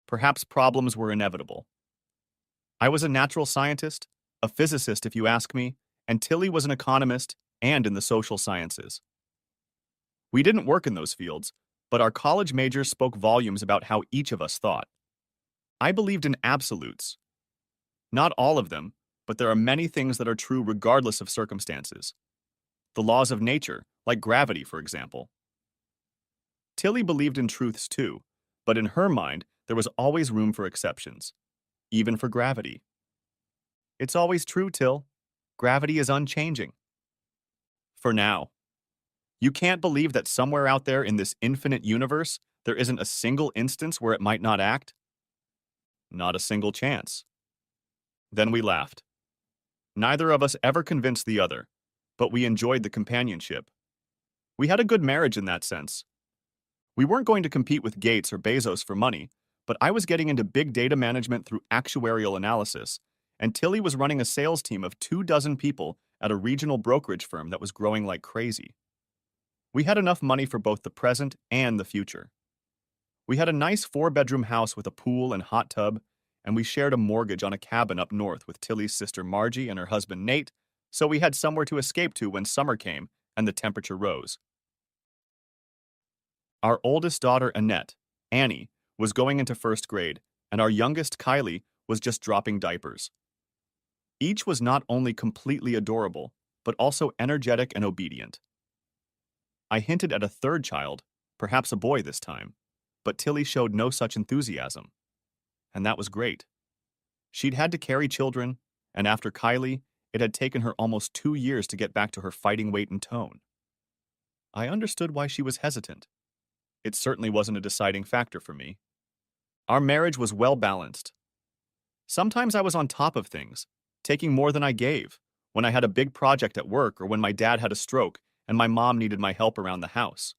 Perhaps problems were inevitable. I was a natural scientist, a physicist if you ask me, and Tilly was an economist and in the social sciences. We didn't work in those fields, but our college majors spoke volumes about how each of us thought. I believed in absolutes. Not all of them, but there are many things that are true regardless of circumstances. The laws of nature, like gravity, for example. Tilly believed in truths too, but in her mind, there was always room for exceptions, even for gravity. It's always true, Till. Gravity is unchanging. For now. You can't believe that somewhere out there in this infinite universe, there isn't a single instance where it might not act? Not a single chance. Then we laughed. Neither of us ever convinced the other, but we enjoyed the companionship. We had a good marriage in that sense. We weren't going to compete with Gates or Bezos for money, but I was getting into big data management through actuarial analysis, and Tilly was running a sales team of 24 people at a regional brokerage firm that was growing like crazy. We had enough money for both the present and the future. We had a nice 4-bedroom house with a pool and hot tub, and we shared a mortgage on a cabin up north with Tilly's sister Margie and her husband Nate, so we had somewhere to escape to when summer came and the temperature rose. Our oldest daughter, Annette, Annie, was going into first grade, and our youngest, Kylie, was just dropping diapers. Each was not only completely adorable, but also energetic and obedient. I hinted at a third child, perhaps a boy this time, but Tilly showed no such enthusiasm. And that was great. She'd had to carry children, and after Kylie, it had taken her almost 2 years to get back to her fighting weight and tone. I understood why she was hesitant. It certainly wasn't a deciding factor for me. Our marriage was well balanced. Sometimes I was on top of things, taking more than I gave, when I had a big project at work or when my dad had a stroke and my mom needed my help around the house.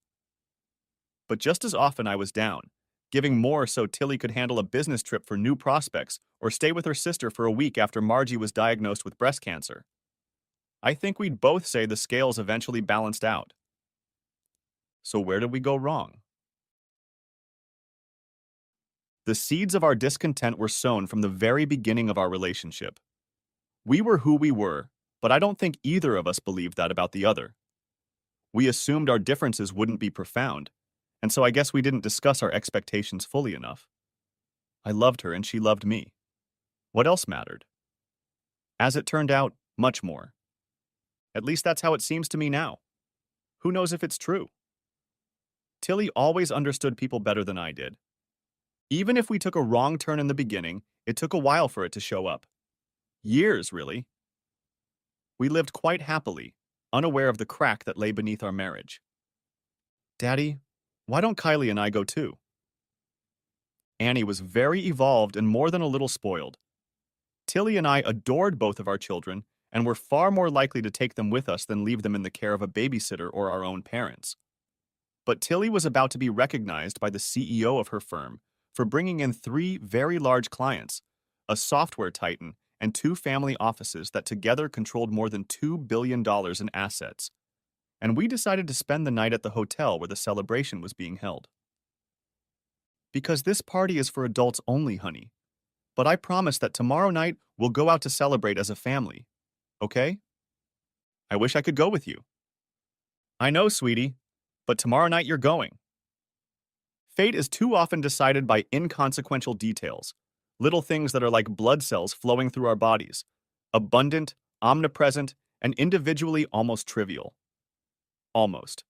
But just as often I was down, giving more so Tilly could handle a business trip for new prospects or stay with her sister for a week after Margie was diagnosed with breast cancer. I think we'd both say the scales eventually balanced out. So where did we go wrong? The seeds of our discontent were sown from the very beginning of our relationship. We were who we were, but I don't think either of us believed that about the other. We assumed our differences wouldn't be profound, and so I guess we didn't discuss our expectations fully enough. I loved her and she loved me. What else mattered? As it turned out, much more. At least that's how it seems to me now. Who knows if it's true? Tilly always understood people better than I did. Even if we took a wrong turn in the beginning, it took a while for it to show up. Years, really. We lived quite happily, unaware of the crack that lay beneath our marriage. Daddy, why don't Kylie and I go too? Annie was very evolved and more than a little spoiled. Tilly and I adored both of our children and were far more likely to take them with us than leave them in the care of a babysitter or our own parents. But Tilly was about to be recognized by the CEO of her firm for bringing in 3 very large clients, a software titan, and 2 family offices that together controlled more than $2 billion in assets. And we decided to spend the night at the hotel where the celebration was being held. Because this party is for adults only, honey. But I promise that tomorrow night we'll go out to celebrate as a family. Okay? I wish I could go with you. I know, sweetie, but tomorrow night you're going. Fate is too often decided by inconsequential details, little things that are like blood cells flowing through our bodies, abundant, omnipresent, and individually almost trivial. Almost.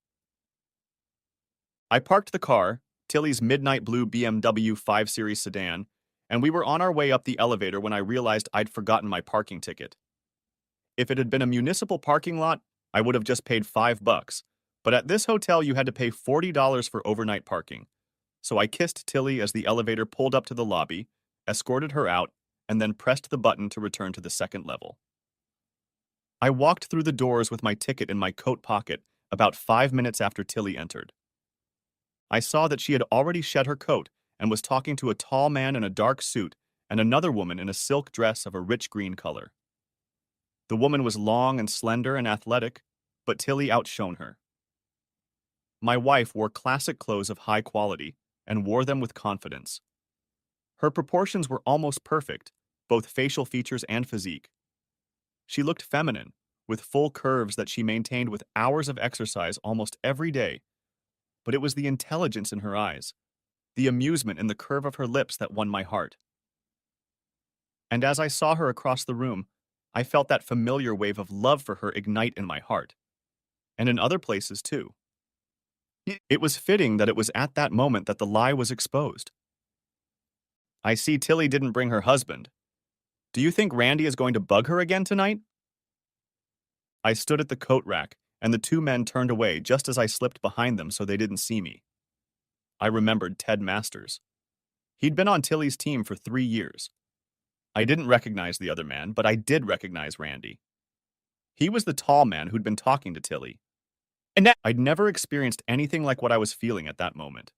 I parked the car, Tilly's midnight blue BMW 5 Series sedan, and we were on our way up the elevator when I realized I'd forgotten my parking ticket. If it had been a municipal parking lot, I would have just paid $5, but at this hotel you had to pay $40 for overnight parking. So I kissed Tilly as the elevator pulled up to the lobby, escorted her out, and then pressed the button to return to the second level. I walked through the doors with my ticket in my coat pocket about 5 minutes after Tilly entered. I saw that she had already shed her coat and was talking to a tall man in a dark suit and another woman in a silk dress of a rich green color. The woman was long and slender and athletic, but Tilly outshone her. My wife wore classic clothes of high quality and wore them with confidence. Her proportions were almost perfect, both facial features and physique. She looked feminine, with full curves that she maintained with hours of exercise almost every day, but it was the intelligence in her eyes, the amusement in the curve of her lips that won my heart. And as I saw her across the room, I felt that familiar wave of love for her ignite in my heart, and in other places too. It was fitting that it was at that moment that the lie was exposed. I see Tilly didn't bring her husband. Do you think Randy is going to bug her again tonight? I stood at the coat rack, and the two men turned away just as I slipped behind them so they didn't see me. I remembered Ted Masters. He'd been on Tilly's team for 3 years. I didn't recognize the other man, but I did recognize Randy. He was the tall man who'd been talking to Tilly. And I'd never experienced anything like what I was feeling at that moment.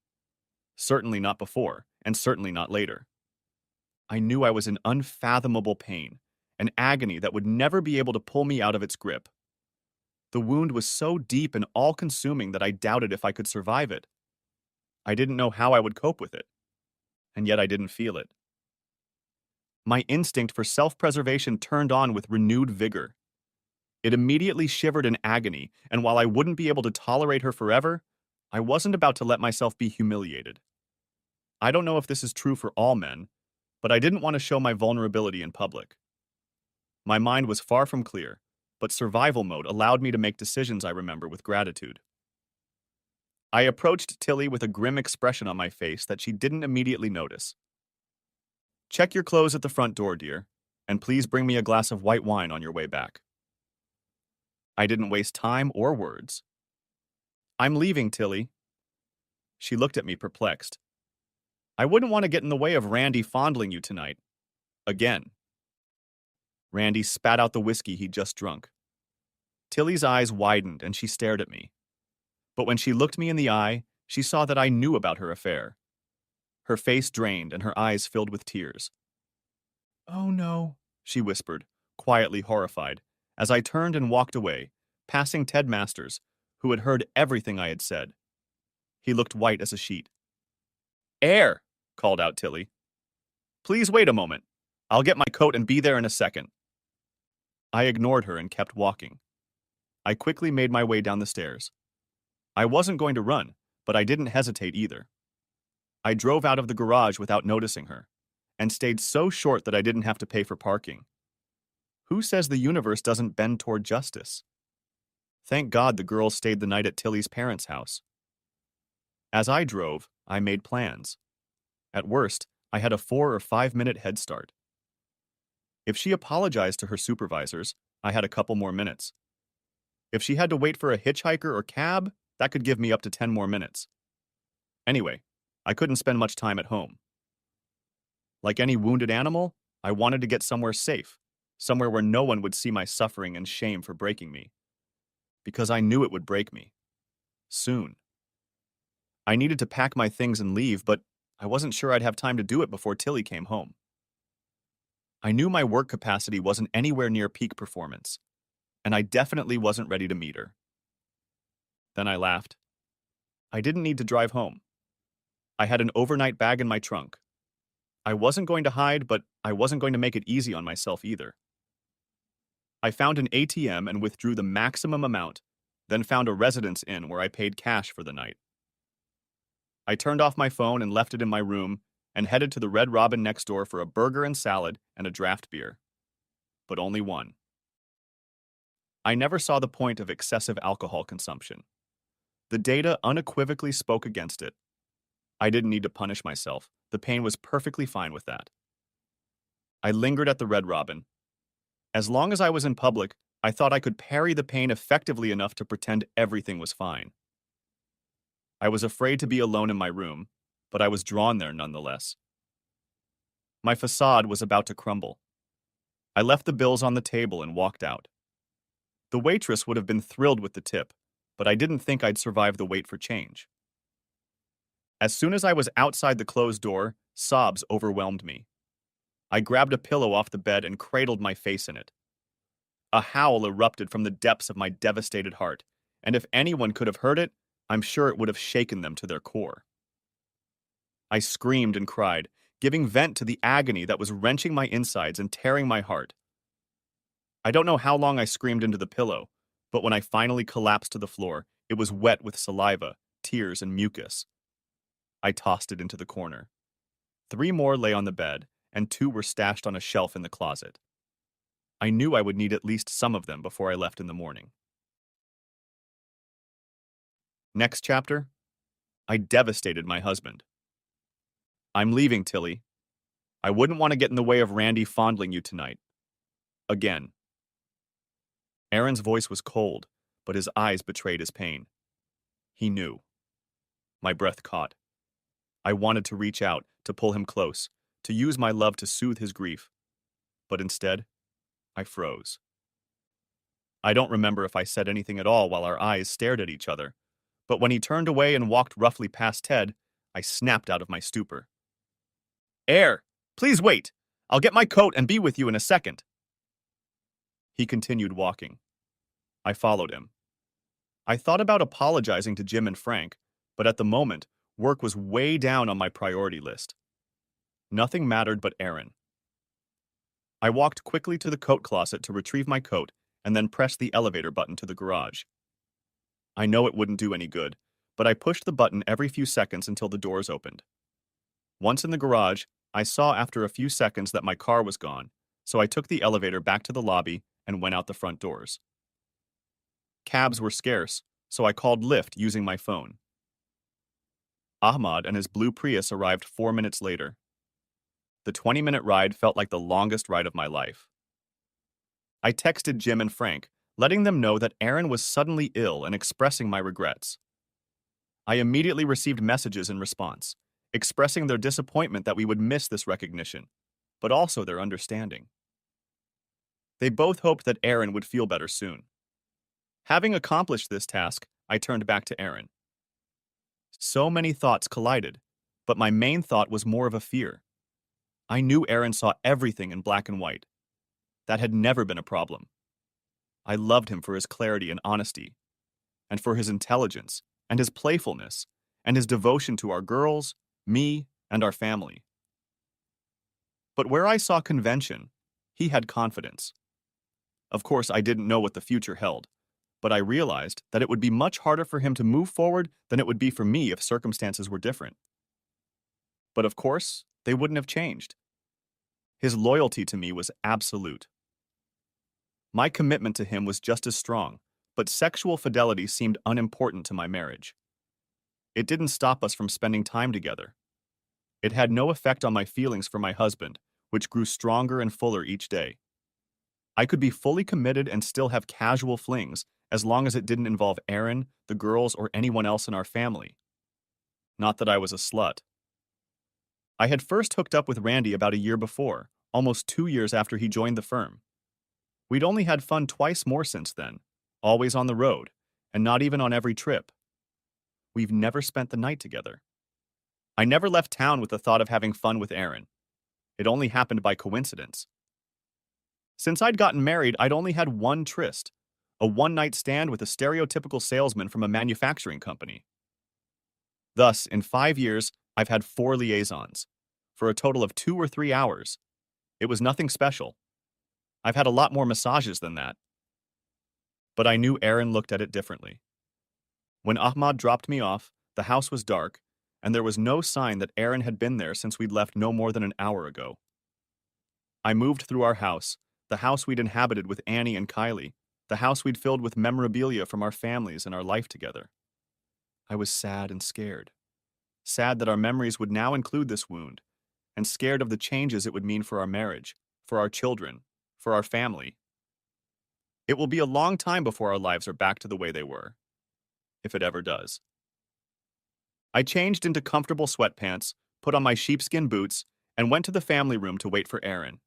Certainly not before, and certainly not later. I knew I was in unfathomable pain, an agony that would never be able to pull me out of its grip. The wound was so deep and all-consuming that I doubted if I could survive it. I didn't know how I would cope with it, and yet I didn't feel it. My instinct for self-preservation turned on with renewed vigor. It immediately shivered in agony, and while I wouldn't be able to tolerate her forever, I wasn't about to let myself be humiliated. I don't know if this is true for all men, but I didn't want to show my vulnerability in public. My mind was far from clear, but survival mode allowed me to make decisions I remember with gratitude. I approached Tilly with a grim expression on my face that she didn't immediately notice. Check your clothes at the front door, dear, and please bring me a glass of white wine on your way back. I didn't waste time or words. I'm leaving, Tilly. She looked at me perplexed. I wouldn't want to get in the way of Randy fondling you tonight. Again. Randy spat out the whiskey he'd just drunk. Tilly's eyes widened and she stared at me. But when she looked me in the eye, she saw that I knew about her affair. Her face drained and her eyes filled with tears. Oh no, she whispered, quietly horrified, as I turned and walked away, passing Ted Masters, who had heard everything I had said. He looked white as a sheet. Air, called out Tilly. Please wait a moment. I'll get my coat and be there in a second. I ignored her and kept walking. I quickly made my way down the stairs. I wasn't going to run, but I didn't hesitate either. I drove out of the garage without noticing her, and stayed so short that I didn't have to pay for parking. Who says the universe doesn't bend toward justice? Thank God the girls stayed the night at Tilly's parents' house. As I drove, I made plans. At worst, I had a 4 or 5 minute head start. If she apologized to her supervisors, I had a couple more minutes. If she had to wait for a hitchhiker or cab, that could give me up to 10 more minutes. Anyway, I couldn't spend much time at home. Like any wounded animal, I wanted to get somewhere safe, somewhere where no one would see my suffering and shame for breaking me. Because I knew it would break me. Soon. I needed to pack my things and leave, but I wasn't sure I'd have time to do it before Tilly came home. I knew my work capacity wasn't anywhere near peak performance, and I definitely wasn't ready to meet her. Then I laughed. I didn't need to drive home. I had an overnight bag in my trunk. I wasn't going to hide, but I wasn't going to make it easy on myself either. I found an ATM and withdrew the maximum amount, then found a residence inn where I paid cash for the night. I turned off my phone and left it in my room and headed to the Red Robin next door for a burger and salad and a draft beer. But only one. I never saw the point of excessive alcohol consumption. The data unequivocally spoke against it. I didn't need to punish myself. The pain was perfectly fine with that. I lingered at the Red Robin. As long as I was in public, I thought I could parry the pain effectively enough to pretend everything was fine. I was afraid to be alone in my room, but I was drawn there nonetheless. My facade was about to crumble. I left the bills on the table and walked out. The waitress would have been thrilled with the tip, but I didn't think I'd survive the wait for change. As soon as I was outside the closed door, sobs overwhelmed me. I grabbed a pillow off the bed and cradled my face in it. A howl erupted from the depths of my devastated heart, and if anyone could have heard it, I'm sure it would have shaken them to their core. I screamed and cried, giving vent to the agony that was wrenching my insides and tearing my heart. I don't know how long I screamed into the pillow, but when I finally collapsed to the floor, it was wet with saliva, tears, and mucus. I tossed it into the corner. 3 more lay on the bed, and 2 were stashed on a shelf in the closet. I knew I would need at least some of them before I left in the morning. Next chapter, I devastated my husband. I'm leaving, Tilly. I wouldn't want to get in the way of Randy fondling you tonight. Again. Aaron's voice was cold, but his eyes betrayed his pain. He knew. My breath caught. I wanted to reach out, to pull him close, to use my love to soothe his grief. But instead, I froze. I don't remember if I said anything at all while our eyes stared at each other, but when he turned away and walked roughly past Ted, I snapped out of my stupor. Air, please wait! I'll get my coat and be with you in a second. He continued walking. I followed him. I thought about apologizing to Jim and Frank, but at the moment, work was way down on my priority list. Nothing mattered but Aaron. I walked quickly to the coat closet to retrieve my coat and then pressed the elevator button to the garage. I know it wouldn't do any good, but I pushed the button every few seconds until the doors opened. Once in the garage, I saw after a few seconds that my car was gone, so I took the elevator back to the lobby and went out the front doors. Cabs were scarce, so I called Lyft using my phone. Ahmad and his blue Prius arrived 4 minutes later. The 20-minute ride felt like the longest ride of my life. I texted Jim and Frank, letting them know that Aaron was suddenly ill and expressing my regrets. I immediately received messages in response, expressing their disappointment that we would miss this recognition, but also their understanding. They both hoped that Aaron would feel better soon. Having accomplished this task, I turned back to Aaron. So many thoughts collided, but my main thought was more of a fear. I knew Aaron saw everything in black and white. That had never been a problem. I loved him for his clarity and honesty, and for his intelligence, and his playfulness, and his devotion to our girls, me, and our family. But where I saw convention, he had confidence. Of course, I didn't know what the future held, but I realized that it would be much harder for him to move forward than it would be for me if circumstances were different. But of course, they wouldn't have changed. His loyalty to me was absolute. My commitment to him was just as strong, but sexual fidelity seemed unimportant to my marriage. It didn't stop us from spending time together. It had no effect on my feelings for my husband, which grew stronger and fuller each day. I could be fully committed and still have casual flings as long as it didn't involve Aaron, the girls, or anyone else in our family. Not that I was a slut. I had first hooked up with Randy about a year before, almost 2 years after he joined the firm. We'd only had fun twice more since then, always on the road, and not even on every trip. We've never spent the night together. I never left town with the thought of having fun with Aaron. It only happened by coincidence. Since I'd gotten married, I'd only had one tryst, a one-night stand with a stereotypical salesman from a manufacturing company. Thus, in 5 years, I've had 4 liaisons, for a total of 2 or 3 hours. It was nothing special. I've had a lot more massages than that. But I knew Aaron looked at it differently. When Ahmad dropped me off, the house was dark, and there was no sign that Aaron had been there since we'd left no more than an hour ago. I moved through our house, the house we'd inhabited with Annie and Kylie, the house we'd filled with memorabilia from our families and our life together. I was sad and scared. Sad that our memories would now include this wound, and scared of the changes it would mean for our marriage, for our children, for our family. It will be a long time before our lives are back to the way they were, if it ever does. I changed into comfortable sweatpants, put on my sheepskin boots, and went to the family room to wait for Aaron.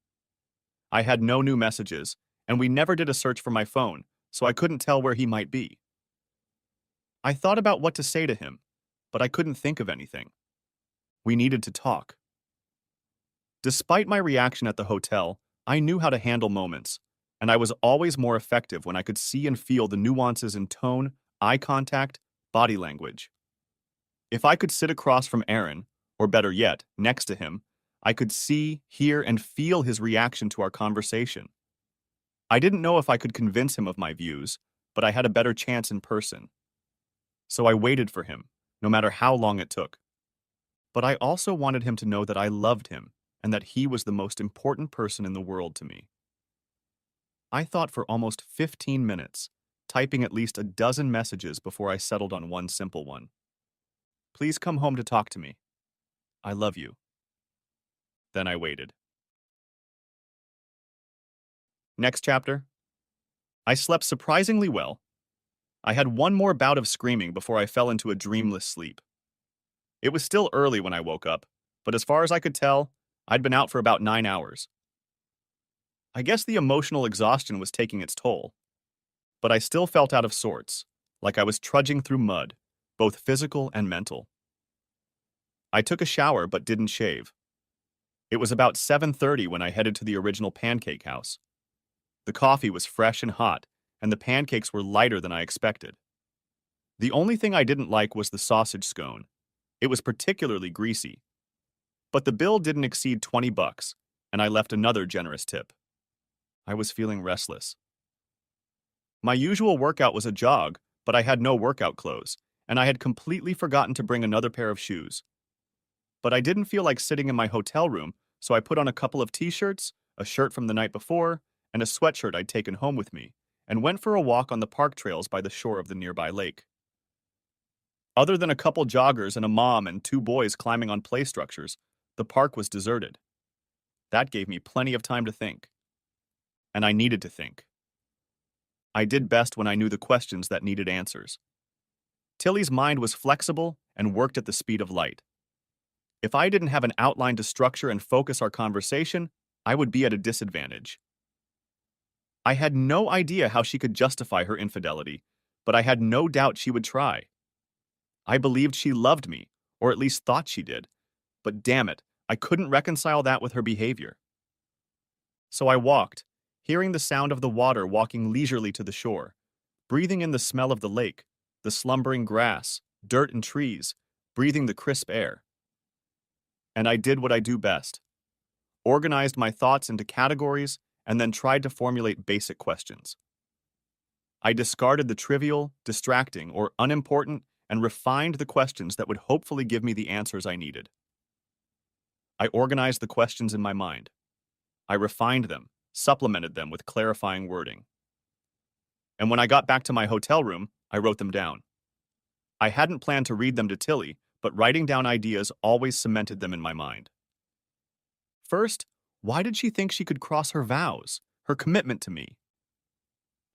I had no new messages, and we never did a search for my phone, so I couldn't tell where he might be. I thought about what to say to him, but I couldn't think of anything. We needed to talk. Despite my reaction at the hotel, I knew how to handle moments, and I was always more effective when I could see and feel the nuances in tone, eye contact, body language. If I could sit across from Aaron, or better yet, next to him, I could see, hear, and feel his reaction to our conversation. I didn't know if I could convince him of my views, but I had a better chance in person. So I waited for him, no matter how long it took. But I also wanted him to know that I loved him and that he was the most important person in the world to me. I thought for almost 15 minutes, typing at least a dozen messages before I settled on one simple one. Please come home to talk to me. I love you. Then I waited. Next chapter. I slept surprisingly well. I had one more bout of screaming before I fell into a dreamless sleep. It was still early when I woke up, but as far as I could tell, I'd been out for about 9 hours. I guess the emotional exhaustion was taking its toll, but I still felt out of sorts, like I was trudging through mud, both physical and mental. I took a shower but didn't shave. It was about 7:30 when I headed to the original pancake house. The coffee was fresh and hot, and the pancakes were lighter than I expected. The only thing I didn't like was the sausage scone. It was particularly greasy. But the bill didn't exceed $20, and I left another generous tip. I was feeling restless. My usual workout was a jog, but I had no workout clothes, and I had completely forgotten to bring another pair of shoes. But I didn't feel like sitting in my hotel room, so I put on a couple of t-shirts, a shirt from the night before, and a sweatshirt I'd taken home with me, and went for a walk on the park trails by the shore of the nearby lake. Other than a couple joggers and a mom and two boys climbing on play structures, the park was deserted. That gave me plenty of time to think. And I needed to think. I did best when I knew the questions that needed answers. Tilly's mind was flexible and worked at the speed of light. If I didn't have an outline to structure and focus our conversation, I would be at a disadvantage. I had no idea how she could justify her infidelity, but I had no doubt she would try. I believed she loved me, or at least thought she did, but damn it, I couldn't reconcile that with her behavior. So I walked, hearing the sound of the water walking leisurely to the shore, breathing in the smell of the lake, the slumbering grass, dirt and trees, breathing the crisp air. And I did what I do best, organized my thoughts into categories, and then tried to formulate basic questions. I discarded the trivial, distracting, or unimportant and refined the questions that would hopefully give me the answers I needed. I organized the questions in my mind. I refined them, supplemented them with clarifying wording. And when I got back to my hotel room, I wrote them down. I hadn't planned to read them to Tilly, but writing down ideas always cemented them in my mind. First, why did she think she could cross her vows, her commitment to me?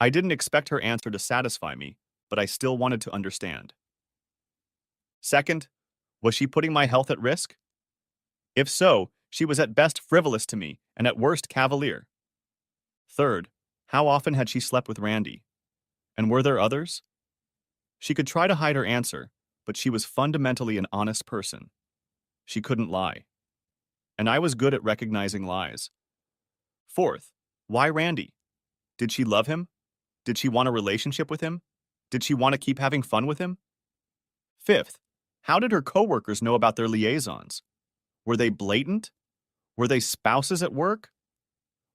I didn't expect her answer to satisfy me, but I still wanted to understand. Second, was she putting my health at risk? If so, she was at best frivolous to me and at worst cavalier. Third, how often had she slept with Randy? And were there others? She could try to hide her answer, but she was fundamentally an honest person. She couldn't lie. And I was good at recognizing lies. Fourth, why Randy? Did she love him? Did she want a relationship with him? Did she want to keep having fun with him? Fifth, how did her coworkers know about their liaisons? Were they blatant? Were they spouses at work?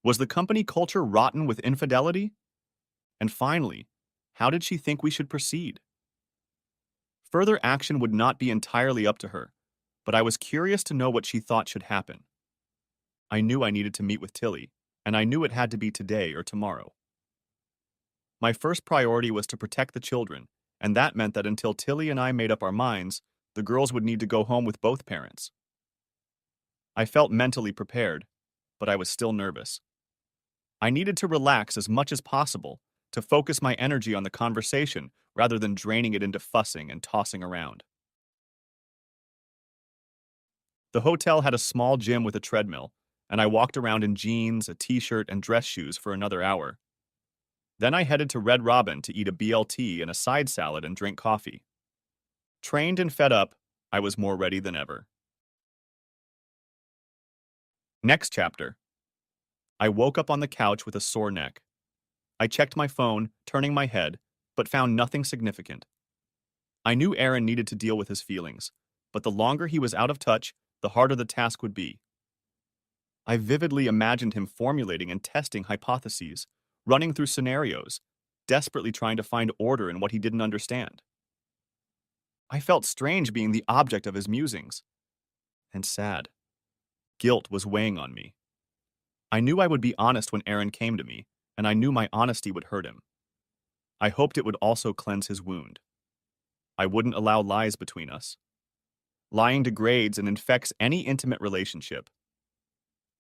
Was the company culture rotten with infidelity? And finally, how did she think we should proceed? Further action would not be entirely up to her, but I was curious to know what she thought should happen. I knew I needed to meet with Tilly, and I knew it had to be today or tomorrow. My first priority was to protect the children, and that meant that until Tilly and I made up our minds, the girls would need to go home with both parents. I felt mentally prepared, but I was still nervous. I needed to relax as much as possible, to focus my energy on the conversation rather than draining it into fussing and tossing around. The hotel had a small gym with a treadmill, and I walked around in jeans, a t-shirt, and dress shoes for another hour. Then I headed to Red Robin to eat a BLT and a side salad and drink coffee. Trained and fed up, I was more ready than ever. Next chapter. I woke up on the couch with a sore neck. I checked my phone, turning my head, but found nothing significant. I knew Aaron needed to deal with his feelings, but the longer he was out of touch, the harder the task would be. I vividly imagined him formulating and testing hypotheses, running through scenarios, desperately trying to find order in what he didn't understand. I felt strange being the object of his musings, and sad. Guilt was weighing on me. I knew I would be honest when Aaron came to me, and I knew my honesty would hurt him. I hoped it would also cleanse his wound. I wouldn't allow lies between us. Lying degrades and infects any intimate relationship.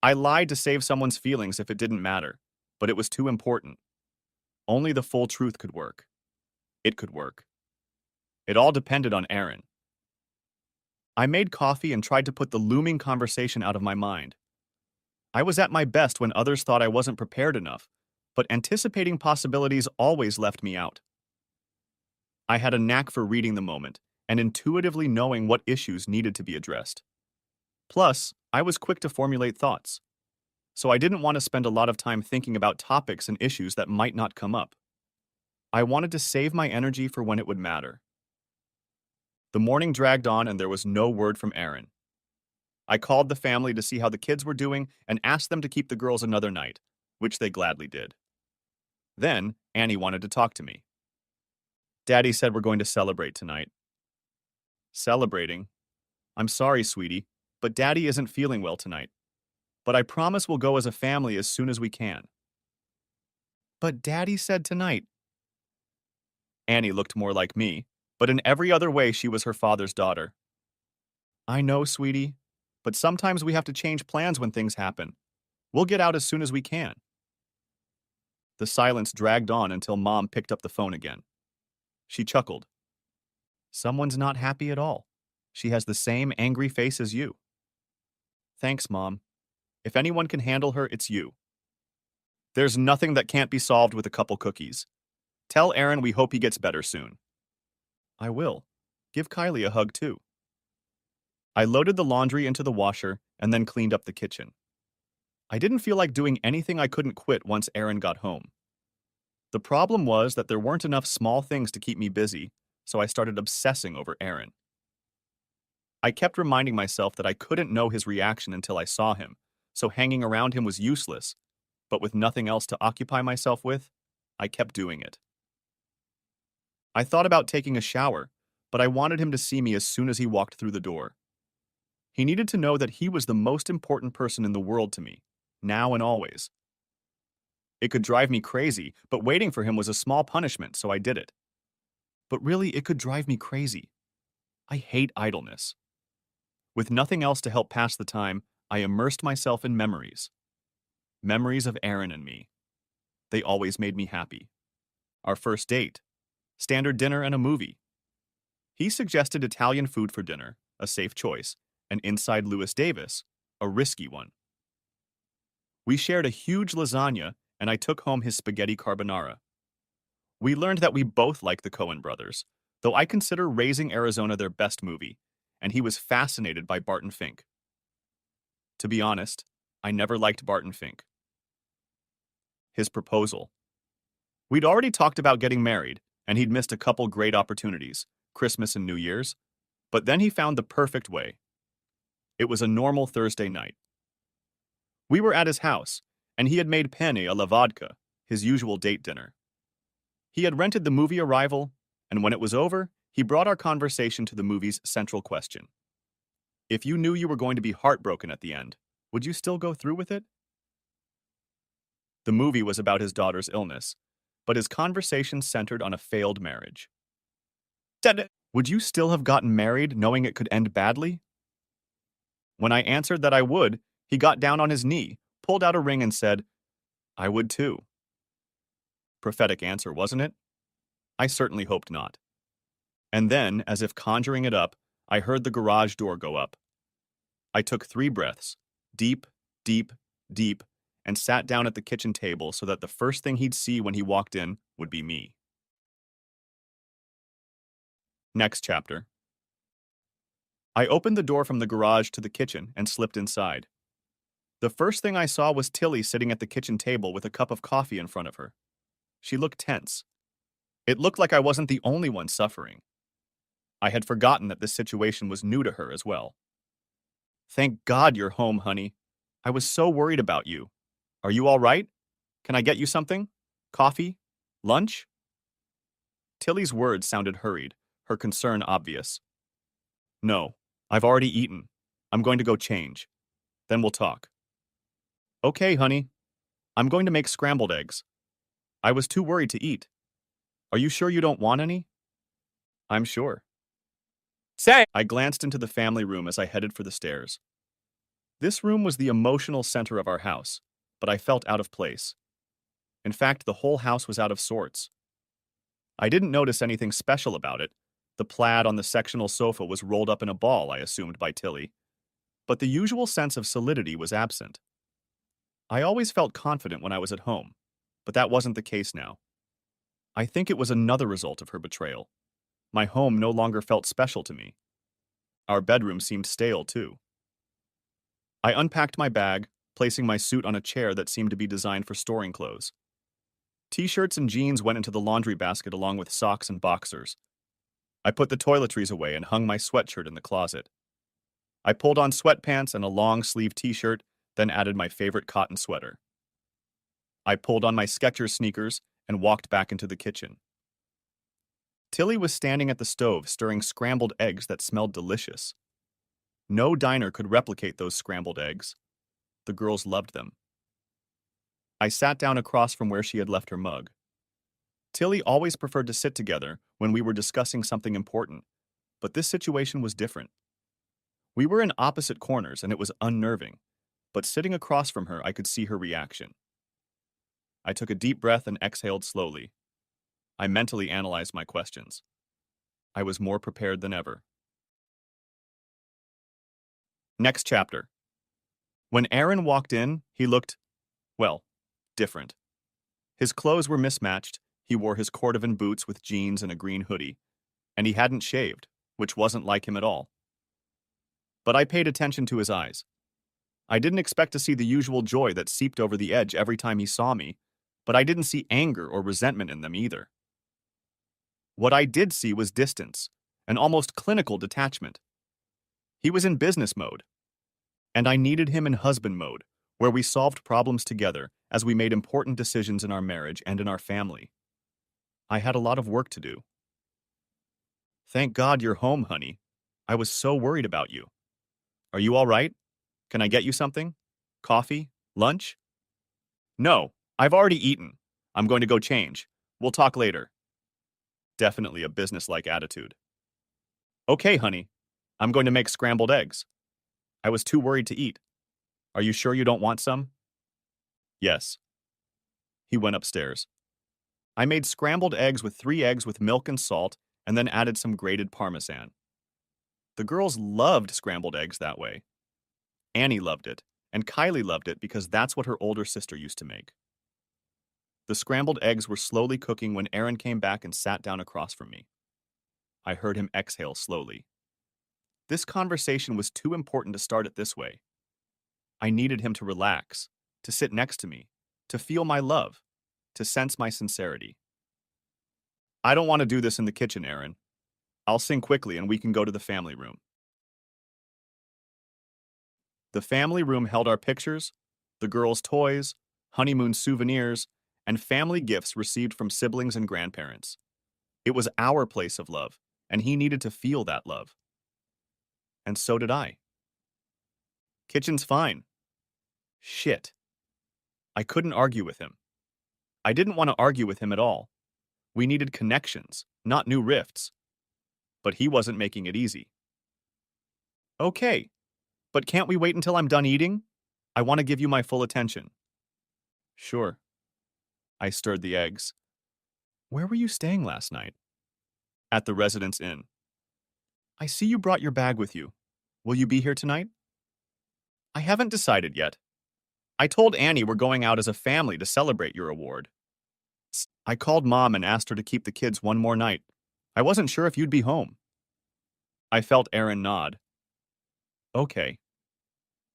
I lied to save someone's feelings if it didn't matter, but it was too important. Only the full truth could work. It could work. It all depended on Aaron. I made coffee and tried to put the looming conversation out of my mind. I was at my best when others thought I wasn't prepared enough, but anticipating possibilities always left me out. I had a knack for reading the moment and intuitively knowing what issues needed to be addressed. Plus, I was quick to formulate thoughts, so I didn't want to spend a lot of time thinking about topics and issues that might not come up. I wanted to save my energy for when it would matter. The morning dragged on and there was no word from Aaron. I called the family to see how the kids were doing and asked them to keep the girls another night, which they gladly did. Then, Annie wanted to talk to me. Daddy said we're going to celebrate tonight. Celebrating? I'm sorry, sweetie, but Daddy isn't feeling well tonight. But I promise we'll go as a family as soon as we can. But Daddy said tonight. Annie looked more like me, but in every other way she was her father's daughter. I know, sweetie, but sometimes we have to change plans when things happen. We'll get out as soon as we can. The silence dragged on until Mom picked up the phone again. She chuckled. Someone's not happy at all. She has the same angry face as you. Thanks, Mom. If anyone can handle her, it's you. There's nothing that can't be solved with a couple cookies. Tell Aaron we hope he gets better soon. I will. Give Kylie a hug, too. I loaded the laundry into the washer and then cleaned up the kitchen. I didn't feel like doing anything I couldn't quit once Aaron got home. The problem was that there weren't enough small things to keep me busy, so I started obsessing over Aaron. I kept reminding myself that I couldn't know his reaction until I saw him, so hanging around him was useless, but with nothing else to occupy myself with, I kept doing it. I thought about taking a shower, but I wanted him to see me as soon as he walked through the door. He needed to know that he was the most important person in the world to me, now and always. It could drive me crazy, but waiting for him was a small punishment, so I did it. But really, it could drive me crazy. I hate idleness. With nothing else to help pass the time, I immersed myself in memories. Memories of Aaron and me. They always made me happy. Our first date, standard dinner and a movie. He suggested Italian food for dinner, a safe choice, and inside Louis Davis, a risky one. We shared a huge lasagna, and I took home his spaghetti carbonara. We learned that we both like the Coen brothers, though I consider Raising Arizona their best movie, and he was fascinated by Barton Fink. To be honest, I never liked Barton Fink. His proposal. We'd already talked about getting married, and he'd missed a couple great opportunities, Christmas and New Year's, but then he found the perfect way. It was a normal Thursday night. We were at his house, and he had made penne alla vodka, his usual date dinner. He had rented the movie Arrival, and when it was over, he brought our conversation to the movie's central question. If you knew you were going to be heartbroken at the end, would you still go through with it? The movie was about his daughter's illness, but his conversation centered on a failed marriage. Would you still have gotten married knowing it could end badly? When I answered that I would, he got down on his knee, pulled out a ring and said, I would too. Prophetic answer, wasn't it? I certainly hoped not. And then, as if conjuring it up, I heard the garage door go up. I took 3 breaths, deep, deep, deep, and sat down at the kitchen table so that the first thing he'd see when he walked in would be me. Next chapter. I opened the door from the garage to the kitchen and slipped inside. The first thing I saw was Tilly sitting at the kitchen table with a cup of coffee in front of her. She looked tense. It looked like I wasn't the only one suffering. I had forgotten that this situation was new to her as well. Thank God you're home, honey. I was so worried about you. Are you all right? Can I get you something? Coffee? Lunch? Tilly's words sounded hurried, her concern obvious. No, I've already eaten. I'm going to go change. Then we'll talk. Okay, honey. I'm going to make scrambled eggs. I was too worried to eat. Are you sure you don't want any? I'm sure. Say! I glanced into the family room as I headed for the stairs. This room was the emotional center of our house, but I felt out of place. In fact, the whole house was out of sorts. I didn't notice anything special about it. The plaid on the sectional sofa was rolled up in a ball, I assumed, by Tilly. But the usual sense of solidity was absent. I always felt confident when I was at home, but that wasn't the case now. I think it was another result of her betrayal. My home no longer felt special to me. Our bedroom seemed stale, too. I unpacked my bag, placing my suit on a chair that seemed to be designed for storing clothes. T-shirts and jeans went into the laundry basket along with socks and boxers. I put the toiletries away and hung my sweatshirt in the closet. I pulled on sweatpants and a long-sleeve t-shirt, then added my favorite cotton sweater. I pulled on my Skechers sneakers and walked back into the kitchen. Tilly was standing at the stove stirring scrambled eggs that smelled delicious. No diner could replicate those scrambled eggs. The girls loved them. I sat down across from where she had left her mug. Tilly always preferred to sit together when we were discussing something important, but this situation was different. We were in opposite corners and it was unnerving, but sitting across from her, I could see her reaction. I took a deep breath and exhaled slowly. I mentally analyzed my questions. I was more prepared than ever. Next chapter. When Aaron walked in, he looked, well, different. His clothes were mismatched, he wore his cordovan boots with jeans and a green hoodie, and he hadn't shaved, which wasn't like him at all. But I paid attention to his eyes. I didn't expect to see the usual joy that seeped over the edge every time he saw me, but I didn't see anger or resentment in them either. What I did see was distance, an almost clinical detachment. He was in business mode, and I needed him in husband mode, where we solved problems together as we made important decisions in our marriage and in our family. I had a lot of work to do. Thank God you're home, honey. I was so worried about you. Are you all right? Can I get you something? Coffee? Lunch? No, I've already eaten. I'm going to go change. We'll talk later. Definitely a businesslike attitude. Okay, honey. I'm going to make scrambled eggs. I was too worried to eat. Are you sure you don't want some? Yes. He went upstairs. I made scrambled eggs with 3 eggs with milk and salt, and then added some grated Parmesan. The girls loved scrambled eggs that way. Annie loved it, and Kylie loved it because that's what her older sister used to make. The scrambled eggs were slowly cooking when Aaron came back and sat down across from me. I heard him exhale slowly. This conversation was too important to start it this way. I needed him to relax, to sit next to me, to feel my love, to sense my sincerity. I don't want to do this in the kitchen, Aaron. I'll sing quickly and we can go to the family room. The family room held our pictures, the girls' toys, honeymoon souvenirs, and family gifts received from siblings and grandparents. It was our place of love, and he needed to feel that love. And so did I. Kitchen's fine. Shit. I couldn't argue with him. I didn't want to argue with him at all. We needed connections, not new rifts. But he wasn't making it easy. Okay, but can't we wait until I'm done eating? I want to give you my full attention. Sure. I stirred the eggs. Where were you staying last night? At the Residence Inn. I see you brought your bag with you. Will you be here tonight? I haven't decided yet. I told Annie we're going out as a family to celebrate your award. I called Mom and asked her to keep the kids one more night. I wasn't sure if you'd be home. I felt Aaron nod. Okay.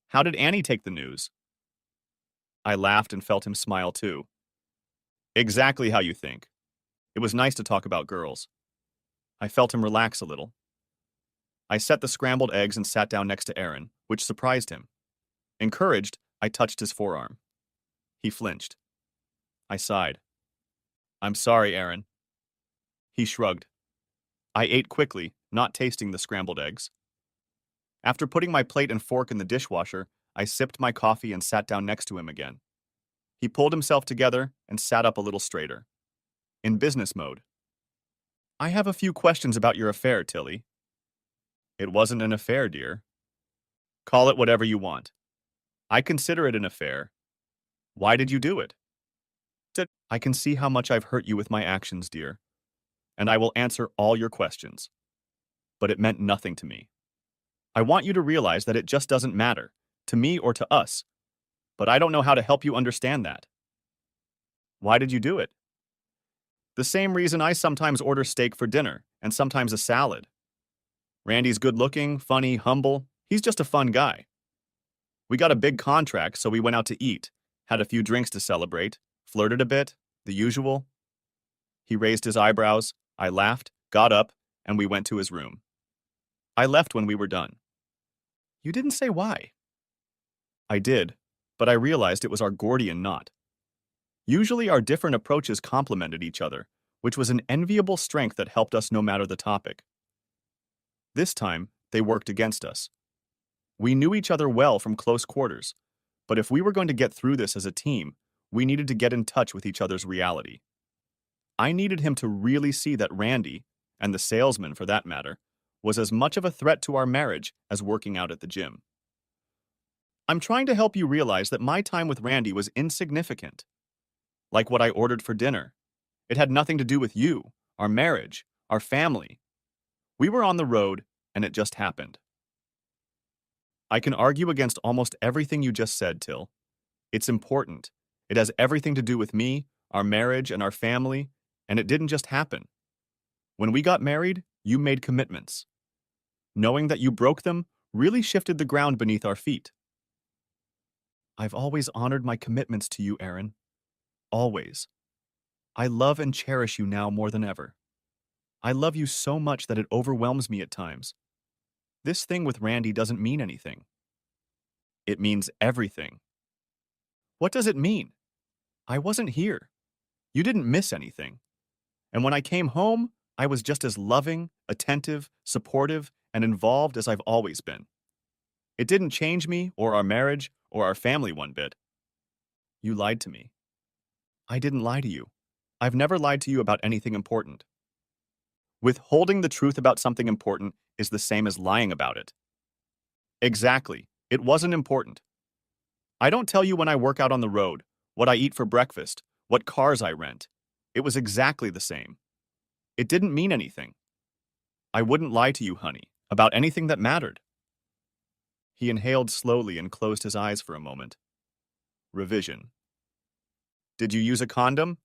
How did Annie take the news? I laughed and felt him smile too. Exactly how you think. It was nice to talk about girls. I felt him relax a little. I set the scrambled eggs and sat down next to Aaron, which surprised him. Encouraged, I I touched his forearm. He flinched. I sighed. I'm sorry, Aaron. He shrugged. I ate quickly, not tasting the scrambled eggs. After putting my plate and fork in the dishwasher, I sipped my coffee and sat down next to him again. He pulled himself together and sat up a little straighter. In business mode. I have a few questions about your affair, Tilly. It wasn't an affair, dear. Call it whatever you want. I consider it an affair. Why did you do it? I can see how much I've hurt you with my actions, dear, and I will answer all your questions. But it meant nothing to me. I want you to realize that it just doesn't matter, to me or to us, but I don't know how to help you understand that. Why did you do it? The same reason I sometimes order steak for dinner and sometimes a salad. Randy's good-looking, funny, humble. He's just a fun guy. We got a big contract, so we went out to eat, had a few drinks to celebrate, flirted a bit, the usual. He raised his eyebrows, I laughed, got up, and we went to his room. I left when we were done. You didn't say why. I did, but I realized it was our Gordian knot. Usually our different approaches complemented each other, which was an enviable strength that helped us no matter the topic. This time, they worked against us. We knew each other well from close quarters, but if we were going to get through this as a team, we needed to get in touch with each other's reality. I needed him to really see that Randy, and the salesman for that matter, was as much of a threat to our marriage as working out at the gym. I'm trying to help you realize that my time with Randy was insignificant. Like what I ordered for dinner. It had nothing to do with you, our marriage, our family. We were on the road, and it just happened. I can argue against almost everything you just said, Till. It's important. It has everything to do with me, our marriage, and our family, and it didn't just happen. When we got married, you made commitments. Knowing that you broke them really shifted the ground beneath our feet. I've always honored my commitments to you, Aaron. Always. I love and cherish you now more than ever. I love you so much that it overwhelms me at times. This thing with Randy doesn't mean anything. It means everything. What does it mean? I wasn't here. You didn't miss anything. And when I came home, I was just as loving, attentive, supportive, and involved as I've always been. It didn't change me or our marriage or our family one bit. You lied to me. I didn't lie to you. I've never lied to you about anything important. Withholding the truth about something important is the same as lying about it. Exactly. It wasn't important. I don't tell you when I work out on the road, what I eat for breakfast, what cars I rent. It was exactly the same. It didn't mean anything. I wouldn't lie to you, honey, about anything that mattered. He inhaled slowly and closed his eyes for a moment. Revision. Did you use a condom?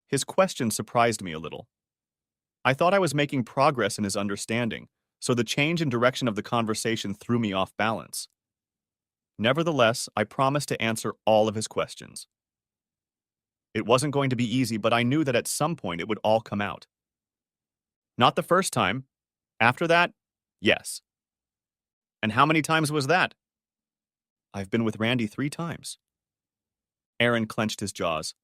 His question surprised me a little. I thought I was making progress in his understanding, so the change in direction of the conversation threw me off balance. Nevertheless, I promised to answer all of his questions. It wasn't going to be easy, but I knew that at some point it would all come out. Not the first time. After that, yes. And how many times was that? I've been with Randy 3 times. Aaron clenched his jaws.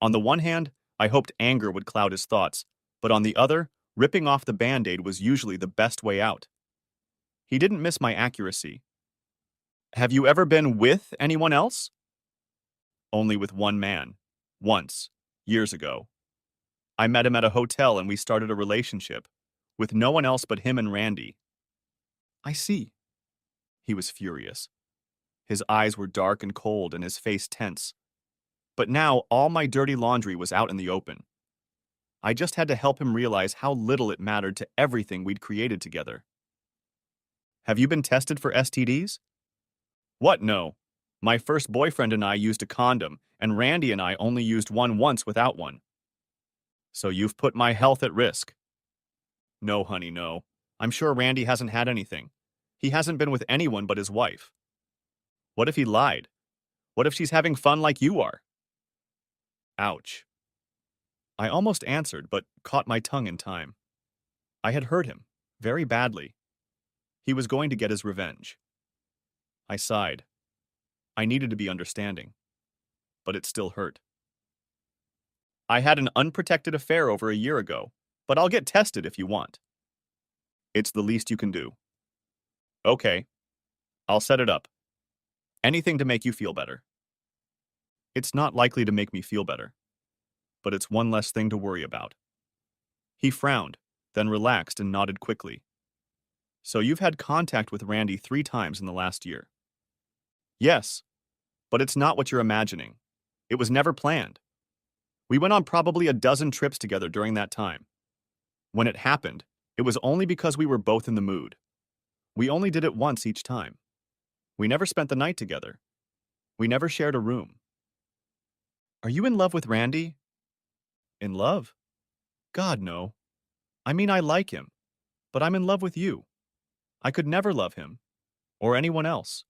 On the one hand, I hoped anger would cloud his thoughts, but on the other, ripping off the Band-Aid was usually the best way out. He didn't miss my accuracy. Have you ever been with anyone else? Only with one man. Once. Years ago. I met him at a hotel and we started a relationship. With no one else but him and Randy. I see. He was furious. His eyes were dark and cold and his face tense. But now all my dirty laundry was out in the open. I just had to help him realize how little it mattered to everything we'd created together. Have you been tested for STDs? What, no? My first boyfriend and I used a condom, and Randy and I only used one once without one. So you've put my health at risk. No, honey, no. I'm sure Randy hasn't had anything. He hasn't been with anyone but his wife. What if he lied? What if she's having fun like you are? Ouch. I almost answered, but caught my tongue in time. I had hurt him, very badly. He was going to get his revenge. I sighed. I needed to be understanding, but it still hurt. I had an unprotected affair over a year ago, but I'll get tested if you want. It's the least you can do. Okay, I'll set it up. Anything to make you feel better. It's not likely to make me feel better, but it's one less thing to worry about. He frowned, then relaxed and nodded quickly. So you've had contact with Randy 3 times in the last year. Yes, but it's not what you're imagining. It was never planned. We went on probably a dozen trips together during that time. When it happened, it was only because we were both in the mood. We only did it once each time. We never spent the night together. We never shared a room. Are you in love with Randy? In love? God, no. I mean, I like him, but I'm in love with you. I could never love him, or anyone else.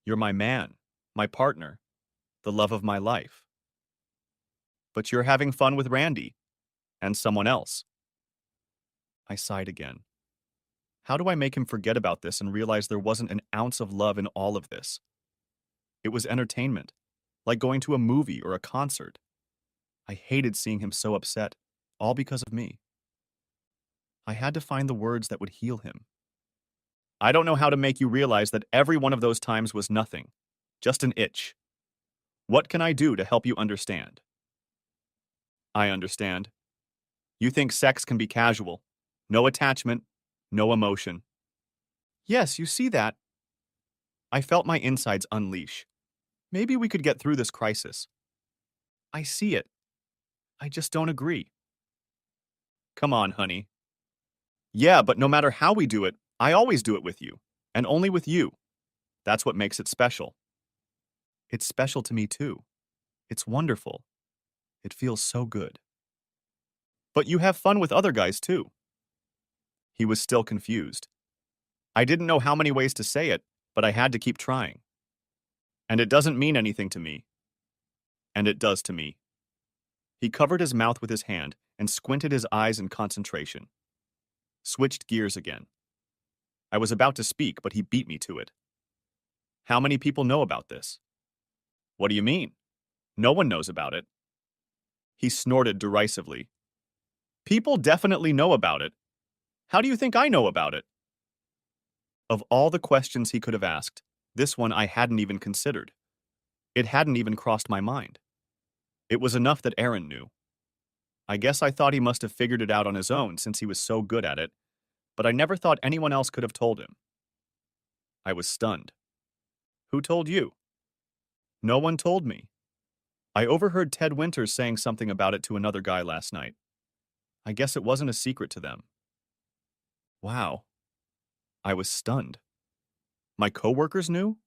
You're my man, my partner, the love of my life. But you're having fun with Randy, and someone else. I sighed again. How do I make him forget about this and realize there wasn't an ounce of love in all of this? It was entertainment, like going to a movie or a concert. I hated seeing him so upset, all because of me. I had to find the words that would heal him. I don't know how to make you realize that every one of those times was nothing, just an itch. What can I do to help you understand? I understand. You think sex can be casual, no attachment, no emotion. Yes, you see that. I felt my insides unleash. Maybe we could get through this crisis. I see it. I just don't agree. Come on, honey. Yeah, but no matter how we do it, I always do it with you, and only with you. That's what makes it special. It's special to me too. It's wonderful. It feels so good. But you have fun with other guys too. He was still confused. I didn't know how many ways to say it, but I had to keep trying. And it doesn't mean anything to me. And it does to me. He covered his mouth with his hand and squinted his eyes in concentration. Switched gears again. I was about to speak, but he beat me to it. How many people know about this? What do you mean? No one knows about it. He snorted derisively. People definitely know about it. How do you think I know about it? Of all the questions he could have asked, this one I hadn't even considered. It hadn't even crossed my mind. It was enough that Aaron knew. I guess I thought he must have figured it out on his own since he was so good at it, but I never thought anyone else could have told him. I was stunned. Who told you? No one told me. I overheard Ted Winters saying something about it to another guy last night. I guess it wasn't a secret to them. Wow. I was stunned. My coworkers knew?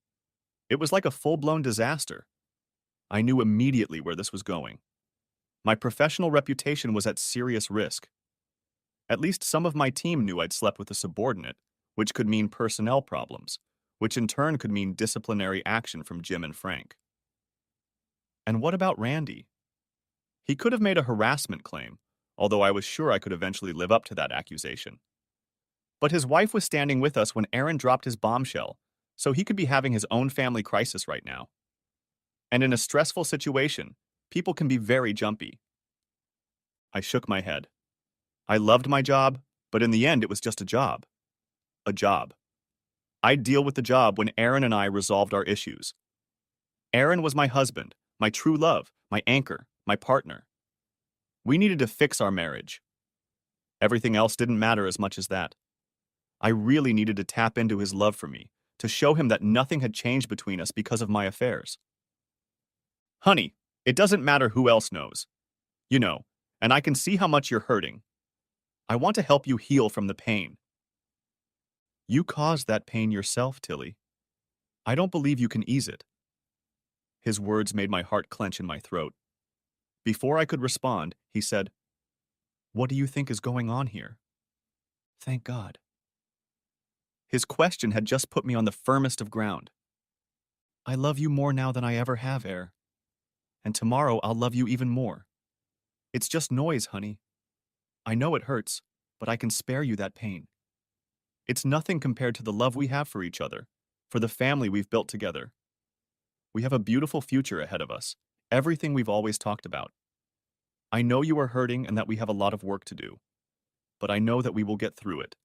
It was like a full-blown disaster. I knew immediately where this was going. My professional reputation was at serious risk. At least some of my team knew I'd slept with a subordinate, which could mean personnel problems, which in turn could mean disciplinary action from Jim and Frank. And what about Randy? He could have made a harassment claim, although I was sure I could eventually live up to that accusation. But his wife was standing with us when Aaron dropped his bombshell, so he could be having his own family crisis right now. And in a stressful situation, people can be very jumpy. I shook my head. I loved my job, but in the end it was just a job. A job. I'd deal with the job when Aaron and I resolved our issues. Aaron was my husband, my true love, my anchor, my partner. We needed to fix our marriage. Everything else didn't matter as much as that. I really needed to tap into his love for me, to show him that nothing had changed between us because of my affairs. Honey, it doesn't matter who else knows. You know, and I can see how much you're hurting. I want to help you heal from the pain. You caused that pain yourself, Tilly. I don't believe you can ease it. His words made my heart clench in my throat. Before I could respond, he said, "What do you think is going on here?" Thank God. His question had just put me on the firmest of ground. I love you more now than I ever have, Air. And tomorrow I'll love you even more. It's just noise, honey. I know it hurts, but I can spare you that pain. It's nothing compared to the love we have for each other, for the family we've built together. We have a beautiful future ahead of us. Everything we've always talked about. I know you are hurting and that we have a lot of work to do, but I know that we will get through it.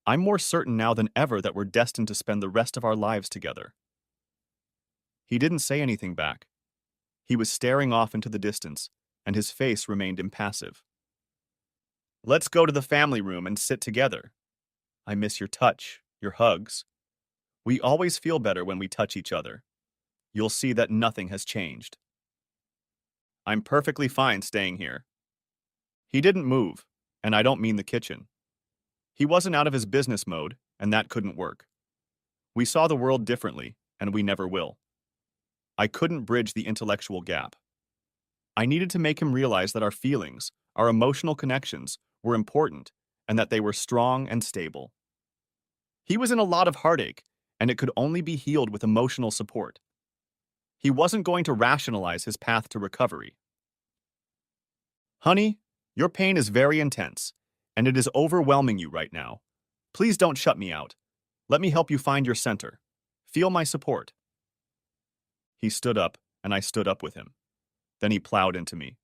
I'm more certain now than ever that we're destined to spend the rest of our lives together. He didn't say anything back. He was staring off into the distance, and his face remained impassive. Let's go to the family room and sit together. I miss your touch, your hugs. We always feel better when we touch each other. You'll see that nothing has changed. I'm perfectly fine staying here. He didn't move, and I don't mean the kitchen. He wasn't out of his business mode, and that couldn't work. We saw the world differently, and we never will. I couldn't bridge the intellectual gap. I needed to make him realize that our feelings, our emotional connections, were important, and that they were strong and stable. He was in a lot of heartache, and it could only be healed with emotional support. He wasn't going to rationalize his path to recovery. Honey, your pain is very intense, and it is overwhelming you right now. Please don't shut me out. Let me help you find your center. Feel my support. He stood up, and I stood up with him. Then he plowed into me.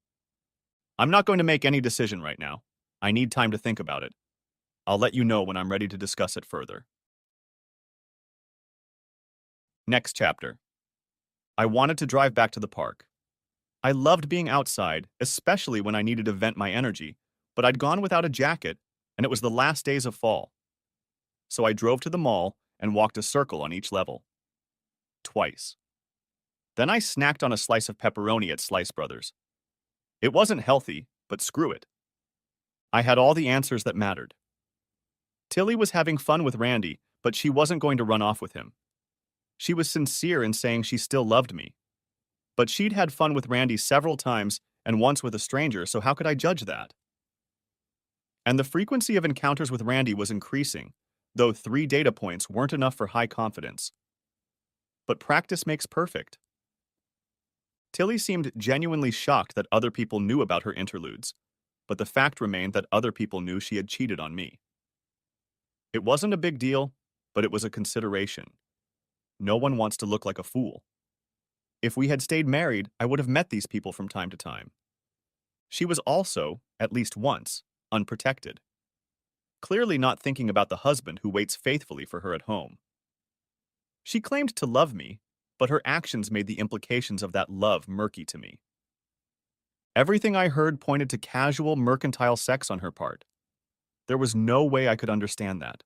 I'm not going to make any decision right now. I need time to think about it. I'll let you know when I'm ready to discuss it further. Next chapter. I wanted to drive back to the park. I loved being outside, especially when I needed to vent my energy, but I'd gone without a jacket, and it was the last days of fall. So I drove to the mall and walked a circle on each level. Twice. Then I snacked on a slice of pepperoni at Slice Brothers. It wasn't healthy, but screw it. I had all the answers that mattered. Tilly was having fun with Randy, but she wasn't going to run off with him. She was sincere in saying she still loved me. But she'd had fun with Randy several times and once with a stranger, so how could I judge that? And the frequency of encounters with Randy was increasing, though 3 data points weren't enough for high confidence. But practice makes perfect. Tilly seemed genuinely shocked that other people knew about her interludes, but the fact remained that other people knew she had cheated on me. It wasn't a big deal, but it was a consideration. No one wants to look like a fool. If we had stayed married, I would have met these people from time to time. She was also, at least once, unprotected. Clearly not thinking about the husband who waits faithfully for her at home. She claimed to love me, but her actions made the implications of that love murky to me. Everything I heard pointed to casual, mercantile sex on her part. There was no way I could understand that.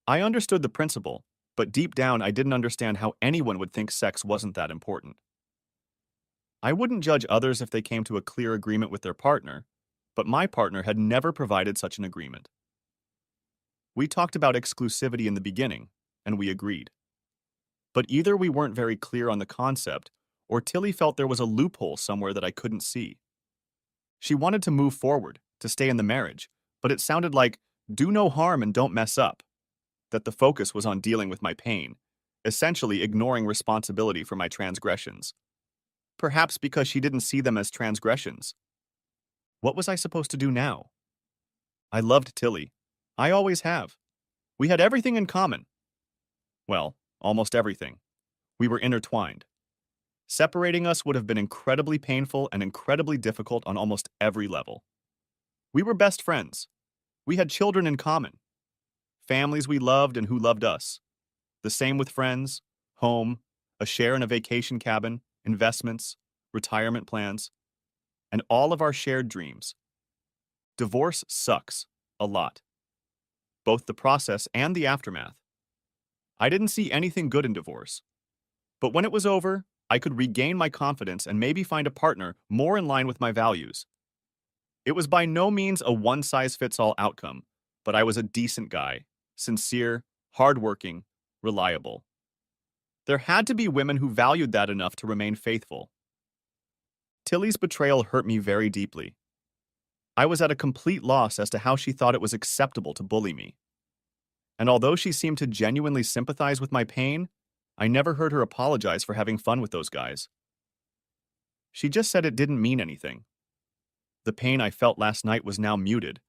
I understood the principle, but deep down I didn't understand how anyone would think sex wasn't that important. I wouldn't judge others if they came to a clear agreement with their partner, but my partner had never provided such an agreement. We talked about exclusivity in the beginning, and we agreed. But either we weren't very clear on the concept, or Tilly felt there was a loophole somewhere that I couldn't see. She wanted to move forward, to stay in the marriage, but it sounded like, do no harm and don't mess up. That the focus was on dealing with my pain, essentially ignoring responsibility for my transgressions. Perhaps because she didn't see them as transgressions. What was I supposed to do now? I loved Tilly. I always have. We had everything in common. Well, almost everything. We were intertwined. Separating us would have been incredibly painful and incredibly difficult on almost every level. We were best friends. We had children in common. Families we loved and who loved us. The same with friends, home, a share in a vacation cabin, investments, retirement plans, and all of our shared dreams. Divorce sucks, a lot. Both the process and the aftermath. I didn't see anything good in divorce. But when it was over, I could regain my confidence and maybe find a partner more in line with my values. It was by no means a one-size-fits-all outcome, but I was a decent guy, sincere, hardworking, reliable. There had to be women who valued that enough to remain faithful. Tilly's betrayal hurt me very deeply. I was at a complete loss as to how she thought it was acceptable to bully me. And although she seemed to genuinely sympathize with my pain, I never heard her apologize for having fun with those guys. She just said it didn't mean anything. The pain I felt last night was now muted,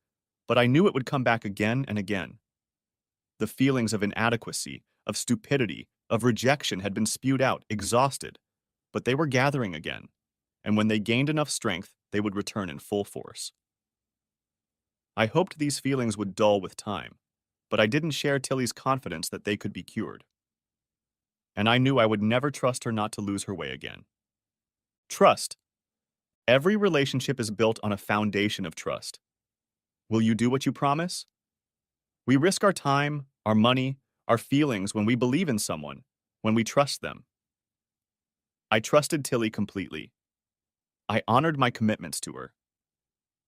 but I knew it would come back again and again. The feelings of inadequacy, of stupidity, of rejection had been spewed out, exhausted, but they were gathering again, and when they gained enough strength, they would return in full force. I hoped these feelings would dull with time, but I didn't share Tilly's confidence that they could be cured. And I knew I would never trust her not to lose her way again. Trust. Every relationship is built on a foundation of trust. Will you do what you promise? We risk our time, our money, our feelings when we believe in someone, when we trust them. I trusted Tilly completely. I honored my commitments to her.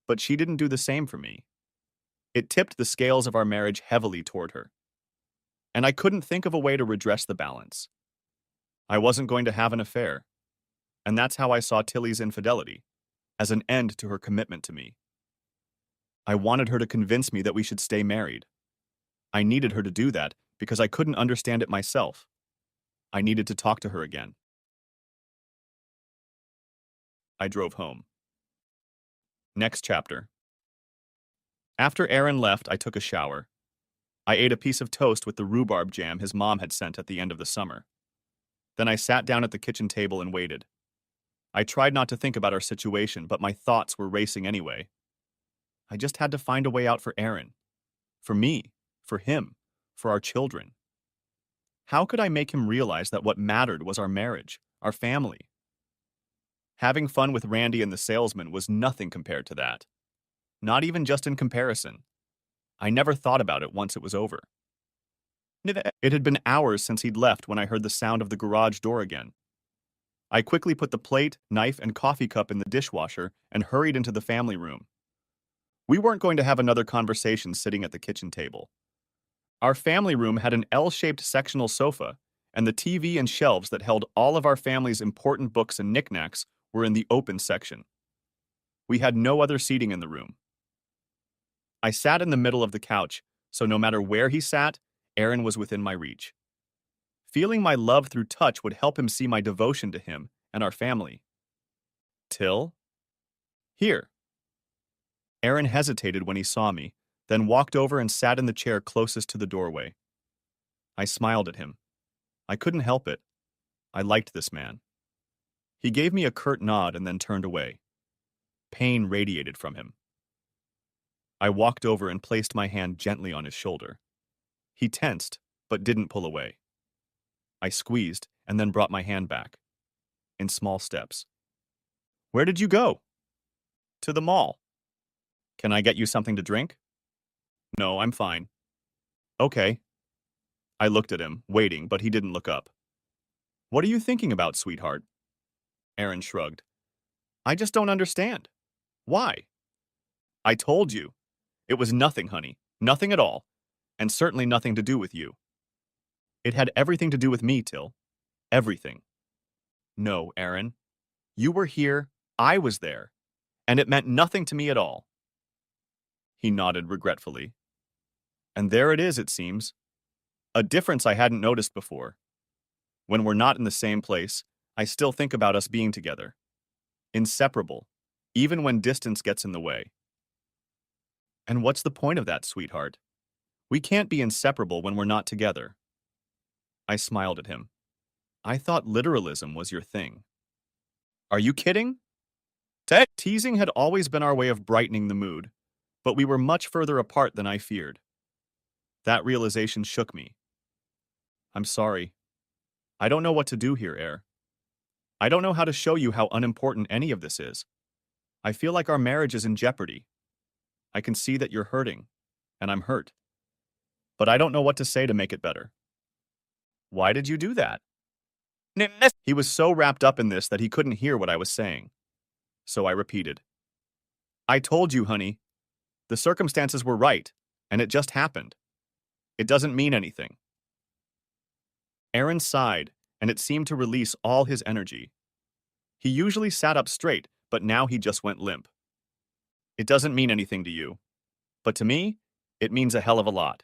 But she didn't do the same for me. It tipped the scales of our marriage heavily toward her. And I couldn't think of a way to redress the balance. I wasn't going to have an affair. And that's how I saw Tilly's infidelity, as an end to her commitment to me. I wanted her to convince me that we should stay married. I needed her to do that because I couldn't understand it myself. I needed to talk to her again. I drove home. Next chapter. After Aaron left, I took a shower. I ate a piece of toast with the rhubarb jam his mom had sent at the end of the summer. Then I sat down at the kitchen table and waited. I tried not to think about our situation, but my thoughts were racing anyway. I just had to find a way out for Aaron. For me. For him. For our children. How could I make him realize that what mattered was our marriage, our family? Having fun with Randy and the salesman was nothing compared to that. Not even just in comparison. I never thought about it once it was over. It had been hours since he'd left when I heard the sound of the garage door again. I quickly put the plate, knife, and coffee cup in the dishwasher and hurried into the family room. We weren't going to have another conversation sitting at the kitchen table. Our family room had an L-shaped sectional sofa, and the TV and shelves that held all of our family's important books and knickknacks were in the open section. We had no other seating in the room. I sat in the middle of the couch, so no matter where he sat, Aaron was within my reach. Feeling my love through touch would help him see my devotion to him and our family. Till? Here. Aaron hesitated when he saw me, then walked over and sat in the chair closest to the doorway. I smiled at him. I couldn't help it. I liked this man. He gave me a curt nod and then turned away. Pain radiated from him. I walked over and placed my hand gently on his shoulder. He tensed, but didn't pull away. I squeezed and then brought my hand back. In small steps. Where did you go? To the mall. Can I get you something to drink? No, I'm fine. Okay. I looked at him, waiting, but he didn't look up. What are you thinking about, sweetheart? Aaron shrugged. I just don't understand. Why? I told you. It was nothing, honey. Nothing at all. And certainly nothing to do with you. It had everything to do with me, Till. Everything. No, Aaron. You were here, I was there, and it meant nothing to me at all. He nodded regretfully. And there it is, it seems. A difference I hadn't noticed before. When we're not in the same place, I still think about us being together. Inseparable, even when distance gets in the way. And what's the point of that, sweetheart? We can't be inseparable when we're not together. I smiled at him. I thought literalism was your thing. Are you kidding? Teasing had always been our way of brightening the mood, but we were much further apart than I feared. That realization shook me. I'm sorry. I don't know what to do here, Air. I don't know how to show you how unimportant any of this is. I feel like our marriage is in jeopardy. I can see that you're hurting, and I'm hurt. But I don't know what to say to make it better. Why did you do that? He was so wrapped up in this that he couldn't hear what I was saying. So I repeated. I told you, honey. The circumstances were right, and it just happened. It doesn't mean anything. Aaron sighed, and it seemed to release all his energy. He usually sat up straight, but now he just went limp. It doesn't mean anything to you. But to me, it means a hell of a lot.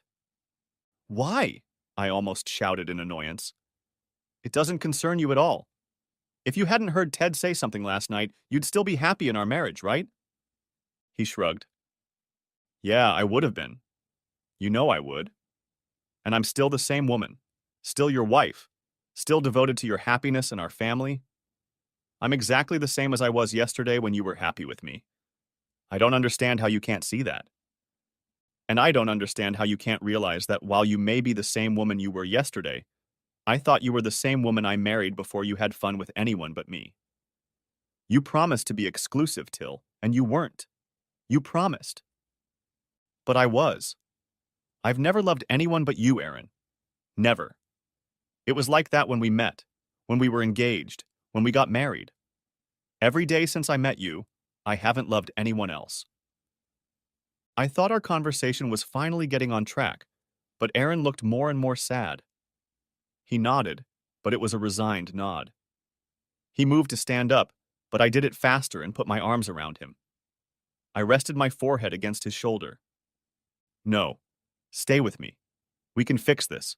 Why? I almost shouted in annoyance. It doesn't concern you at all. If you hadn't heard Ted say something last night, you'd still be happy in our marriage, right? He shrugged. Yeah, I would have been. You know I would. And I'm still the same woman. Still your wife. Still devoted to your happiness and our family? I'm exactly the same as I was yesterday when you were happy with me. I don't understand how you can't see that. And I don't understand how you can't realize that while you may be the same woman you were yesterday, I thought you were the same woman I married before you had fun with anyone but me. You promised to be exclusive, Till, and you weren't. You promised. But I was. I've never loved anyone but you, Aaron. Never. It was like that when we met, when we were engaged, when we got married. Every day since I met you, I haven't loved anyone else. I thought our conversation was finally getting on track, but Aaron looked more and more sad. He nodded, but it was a resigned nod. He moved to stand up, but I did it faster and put my arms around him. I rested my forehead against his shoulder. No. Stay with me. We can fix this.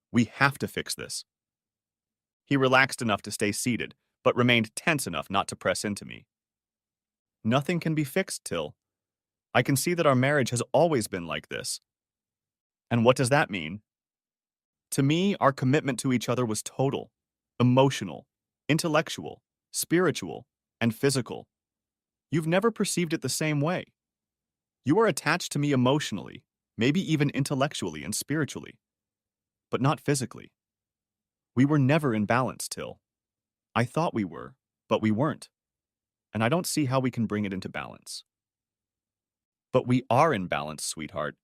We have to fix this. He relaxed enough to stay seated, but remained tense enough not to press into me. Nothing can be fixed, Till. I can see that our marriage has always been like this. And what does that mean? To me, our commitment to each other was total, emotional, intellectual, spiritual, and physical. You've never perceived it the same way. You are attached to me emotionally, maybe even intellectually and spiritually, but not physically. We were never in balance, Till. I thought we were, but we weren't. And I don't see how we can bring it into balance. But we are in balance, sweetheart.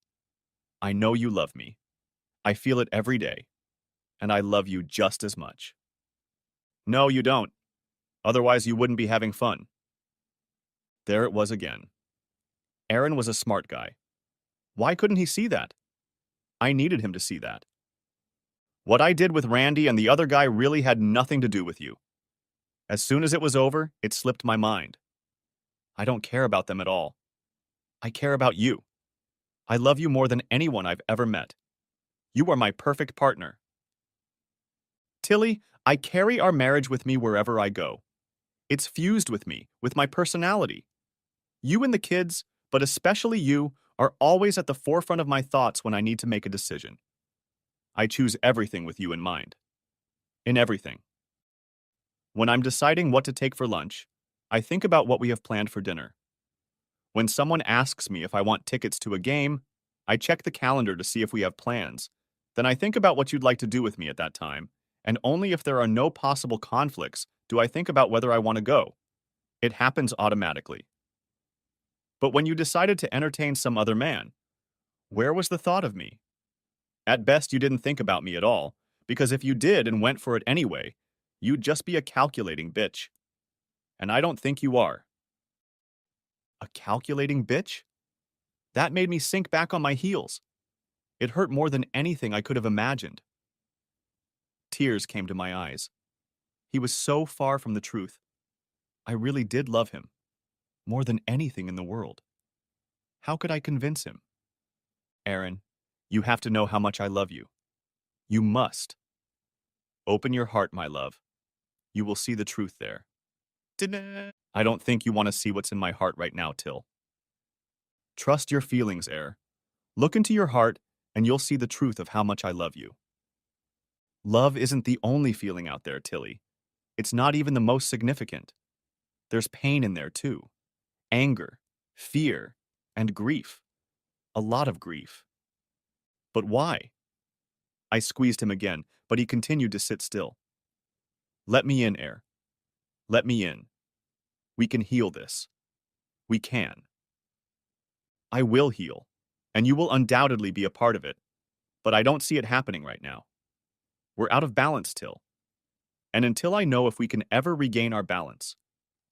I know you love me. I feel it every day. And I love you just as much. No, you don't. Otherwise, you wouldn't be having fun. There it was again. Aaron was a smart guy. Why couldn't he see that? I needed him to see that. What I did with Randy and the other guy really had nothing to do with you. As soon as it was over, it slipped my mind. I don't care about them at all. I care about you. I love you more than anyone I've ever met. You are my perfect partner. Tilly, I carry our marriage with me wherever I go. It's fused with me, with my personality. You and the kids, but especially you, are always at the forefront of my thoughts when I need to make a decision. I choose everything with you in mind. In everything. When I'm deciding what to take for lunch, I think about what we have planned for dinner. When someone asks me if I want tickets to a game, I check the calendar to see if we have plans. Then I think about what you'd like to do with me at that time, and only if there are no possible conflicts do I think about whether I want to go. It happens automatically. But when you decided to entertain some other man, where was the thought of me? At best, you didn't think about me at all, because if you did and went for it anyway, you'd just be a calculating bitch. And I don't think you are. A calculating bitch? That made me sink back on my heels. It hurt more than anything I could have imagined. Tears came to my eyes. He was so far from the truth. I really did love him, more than anything in the world. How could I convince him? Aaron, you have to know how much I love you. You must. Open your heart, my love. You will see the truth there. I don't think you want to see what's in my heart right now, Till. Trust your feelings, Air. Look into your heart, and you'll see the truth of how much I love you. Love isn't the only feeling out there, Tilly. It's not even the most significant. There's pain in there, too. Anger, fear, and grief. A lot of grief. But why? I squeezed him again, but he continued to sit still. Let me in, Air. Let me in. We can heal this. We can. I will heal, and you will undoubtedly be a part of it, but I don't see it happening right now. We're out of balance, Till. And until I know if we can ever regain our balance,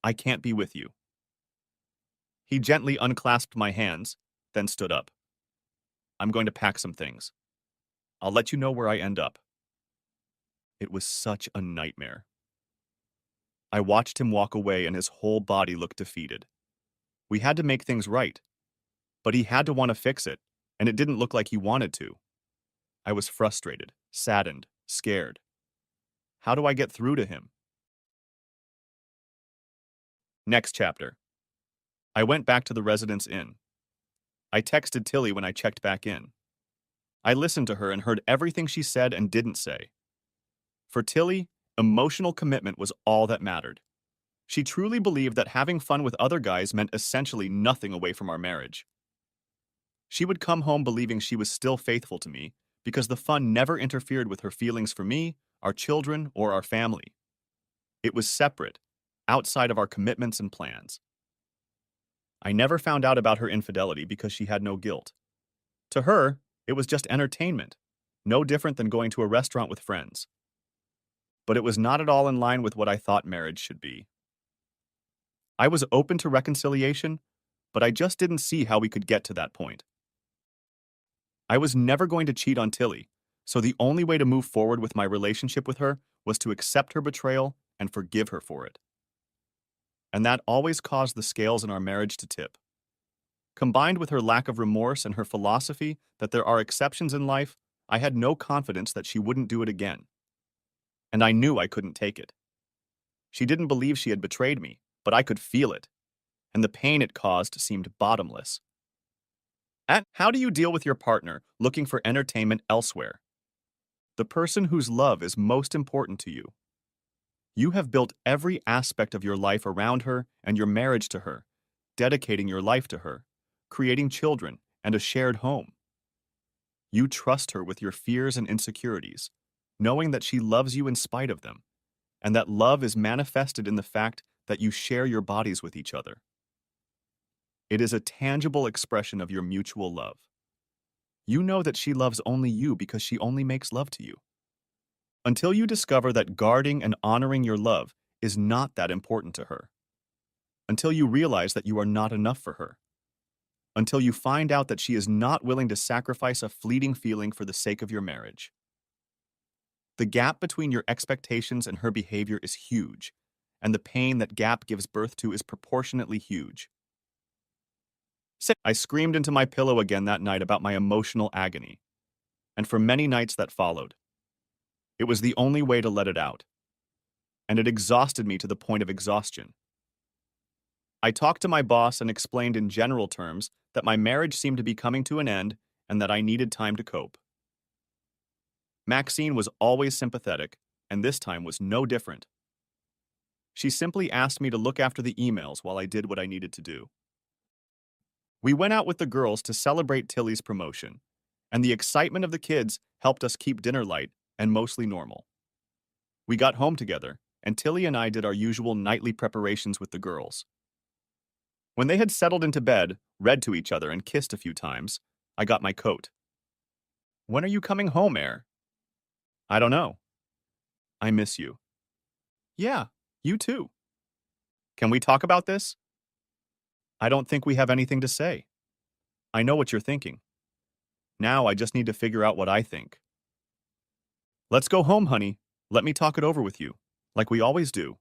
I can't be with you. He gently unclasped my hands, then stood up. I'm going to pack some things. I'll let you know where I end up. It was such a nightmare. I watched him walk away and his whole body looked defeated. We had to make things right, but he had to want to fix it, and it didn't look like he wanted to. I was frustrated, saddened, scared. How do I get through to him? Next chapter. I went back to the residence inn. I texted Tilly when I checked back in. I listened to her and heard everything she said and didn't say. For Tilly, emotional commitment was all that mattered. She truly believed that having fun with other guys meant essentially nothing away from our marriage. She would come home believing she was still faithful to me because the fun never interfered with her feelings for me, our children, or our family. It was separate, outside of our commitments and plans. I never found out about her infidelity because she had no guilt. To her, it was just entertainment, no different than going to a restaurant with friends. But it was not at all in line with what I thought marriage should be. I was open to reconciliation, but I just didn't see how we could get to that point. I was never going to cheat on Tilly, so the only way to move forward with my relationship with her was to accept her betrayal and forgive her for it. And that always caused the scales in our marriage to tip. Combined with her lack of remorse and her philosophy that there are exceptions in life, I had no confidence that she wouldn't do it again. And I knew I couldn't take it. She didn't believe she had betrayed me, but I could feel it, and the pain it caused seemed bottomless. And how do you deal with your partner looking for entertainment elsewhere? The person whose love is most important to you. You have built every aspect of your life around her and your marriage to her, dedicating your life to her, creating children and a shared home. You trust her with your fears and insecurities, knowing that she loves you in spite of them, and that love is manifested in the fact that you share your bodies with each other. It is a tangible expression of your mutual love. You know that she loves only you because she only makes love to you. Until you discover that guarding and honoring your love is not that important to her. Until you realize that you are not enough for her. Until you find out that she is not willing to sacrifice a fleeting feeling for the sake of your marriage. The gap between your expectations and her behavior is huge, and the pain that gap gives birth to is proportionately huge. I screamed into my pillow again that night about my emotional agony, and for many nights that followed. It was the only way to let it out, and it exhausted me to the point of exhaustion. I talked to my boss and explained in general terms that my marriage seemed to be coming to an end and that I needed time to cope. Maxine was always sympathetic, and this time was no different. She simply asked me to look after the emails while I did what I needed to do. We went out with the girls to celebrate Tilly's promotion, and the excitement of the kids helped us keep dinner light and mostly normal. We got home together, and Tilly and I did our usual nightly preparations with the girls. When they had settled into bed, read to each other, and kissed a few times, I got my coat. "When are you coming home, Air?" "I don't know." "I miss you." "Yeah, you too." "Can we talk about this?" "I don't think we have anything to say." "I know what you're thinking. Now I just need to figure out what I think." "Let's go home, honey. Let me talk it over with you, like we always do.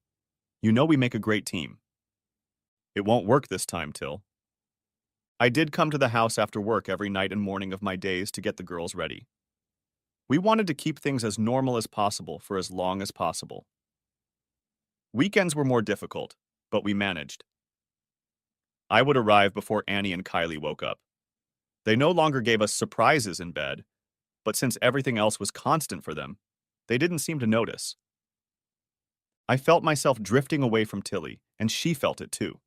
You know we make a great team." "It won't work this time, Till." I did come to the house after work every night and morning of my days to get the girls ready. We wanted to keep things as normal as possible for as long as possible. Weekends were more difficult, but we managed. I would arrive before Annie and Kylie woke up. They no longer gave us surprises in bed, but since everything else was constant for them, they didn't seem to notice. I felt myself drifting away from Tilly, and she felt it too.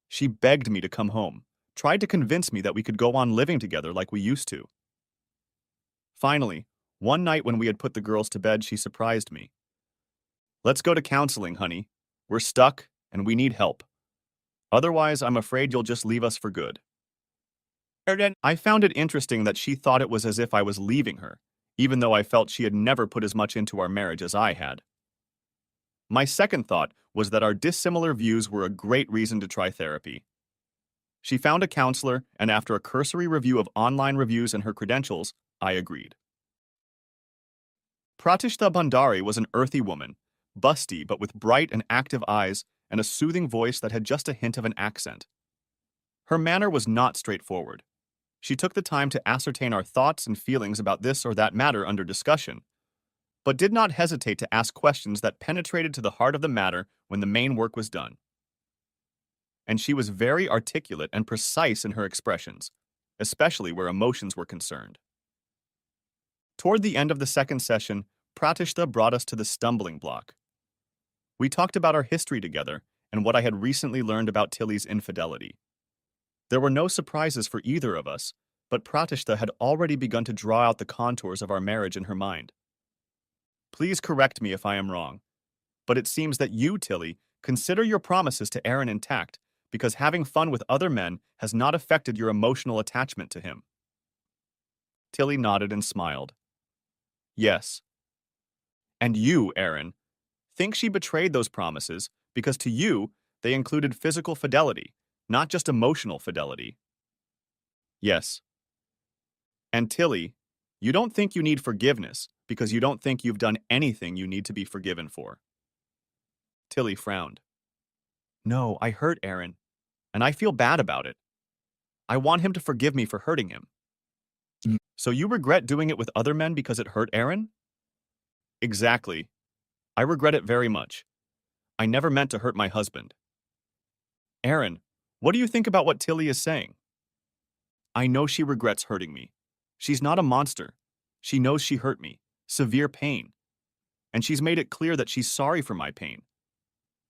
She begged me to come home, tried to convince me that we could go on living together like we used to. Finally, one night when we had put the girls to bed, she surprised me. "Let's go to counseling, honey. We're stuck, and we need help. Otherwise, I'm afraid you'll just leave us for good." I found it interesting that she thought it was as if I was leaving her, even though I felt she had never put as much into our marriage as I had. My second thought was that our dissimilar views were a great reason to try therapy. She found a counselor, and after a cursory review of online reviews and her credentials, I agreed. Pratishta Bhandari was an earthy woman, busty but with bright and active eyes and a soothing voice that had just a hint of an accent. Her manner was not straightforward. She took the time to ascertain our thoughts and feelings about this or that matter under discussion, but did not hesitate to ask questions that penetrated to the heart of the matter when the main work was done. And she was very articulate and precise in her expressions, especially where emotions were concerned. Toward the end of the second session, Pratishta brought us to the stumbling block. We talked about our history together and what I had recently learned about Tilly's infidelity. There were no surprises for either of us, but Pratishta had already begun to draw out the contours of our marriage in her mind. Please correct me if I am wrong, but it seems that you, Tilly, consider your promises to Aaron intact because having fun with other men has not affected your emotional attachment to him. Tilly nodded and smiled. Yes. And you, Aaron, think she betrayed those promises because to you, they included physical fidelity, not just emotional fidelity. Yes. And Tilly, you don't think you need forgiveness because you don't think you've done anything you need to be forgiven for. Tilly frowned. No, I hurt Aaron, and I feel bad about it. I want him to forgive me for hurting him. So you regret doing it with other men because it hurt Aaron? Exactly. I regret it very much. I never meant to hurt my husband. Aaron, what do you think about what Tilly is saying? I know she regrets hurting me. She's not a monster. She knows she hurt me. Severe pain. And she's made it clear that she's sorry for my pain.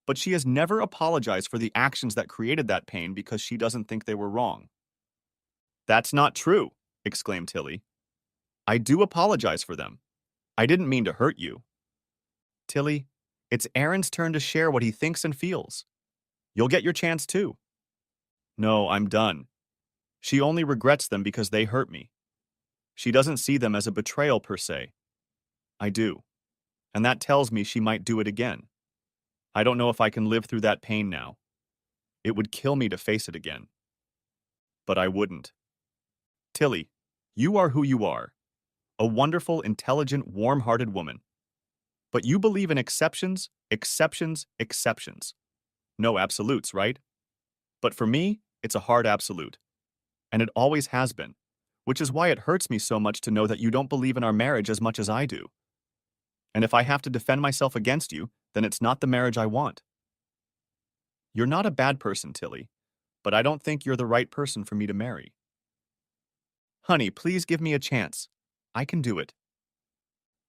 But she has never apologized for the actions that created that pain because she doesn't think they were wrong. That's not true, exclaimed Tilly. I do apologize for them. I didn't mean to hurt you. Tilly, it's Aaron's turn to share what he thinks and feels. You'll get your chance too. No, I'm done. She only regrets them because they hurt me. She doesn't see them as a betrayal per se. I do. And that tells me she might do it again. I don't know if I can live through that pain now. It would kill me to face it again. But I wouldn't. Tilly, you are who you are. A wonderful, intelligent, warm-hearted woman. But you believe in exceptions, exceptions, exceptions. No absolutes, right? But for me, it's a hard absolute. And it always has been, which is why it hurts me so much to know that you don't believe in our marriage as much as I do. And if I have to defend myself against you, then it's not the marriage I want. You're not a bad person, Tilly, but I don't think you're the right person for me to marry. Honey, please give me a chance. I can do it.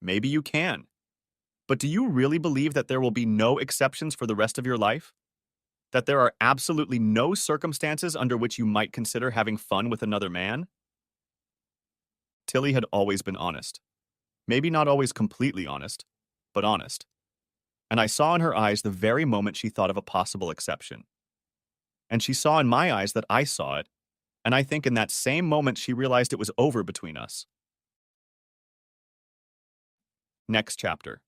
Maybe you can. But do you really believe that there will be no exceptions for the rest of your life? That there are absolutely no circumstances under which you might consider having fun with another man? Tilly had always been honest. Maybe not always completely honest, but honest. And I saw in her eyes the very moment she thought of a possible exception. And she saw in my eyes that I saw it, and I think in that same moment she realized it was over between us. Next chapter.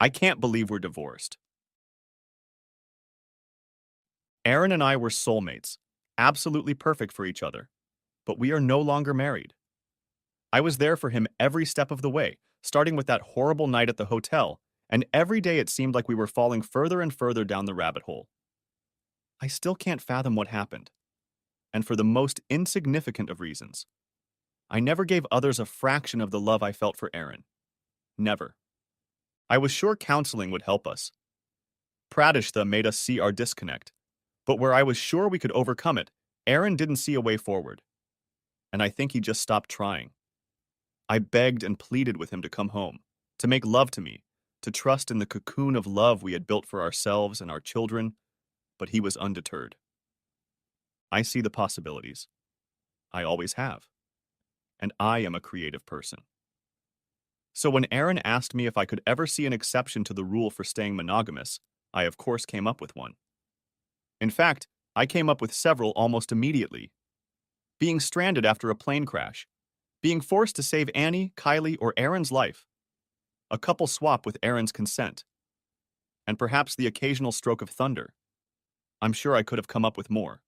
I can't believe we're divorced. Aaron and I were soulmates, absolutely perfect for each other, but we are no longer married. I was there for him every step of the way, starting with that horrible night at the hotel, and every day it seemed like we were falling further and further down the rabbit hole. I still can't fathom what happened, and for the most insignificant of reasons. I never gave others a fraction of the love I felt for Aaron. Never. I was sure counseling would help us. Pratishta made us see our disconnect, but where I was sure we could overcome it, Aaron didn't see a way forward. And I think he just stopped trying. I begged and pleaded with him to come home, to make love to me, to trust in the cocoon of love we had built for ourselves and our children, but he was undeterred. I see the possibilities. I always have. And I am a creative person. So when Aaron asked me if I could ever see an exception to the rule for staying monogamous, I of course came up with one. In fact, I came up with several almost immediately. Being stranded after a plane crash, being forced to save Annie, Kylie, or Aaron's life, a couple swap with Aaron's consent, and perhaps the occasional stroke of thunder. I'm sure I could have come up with more.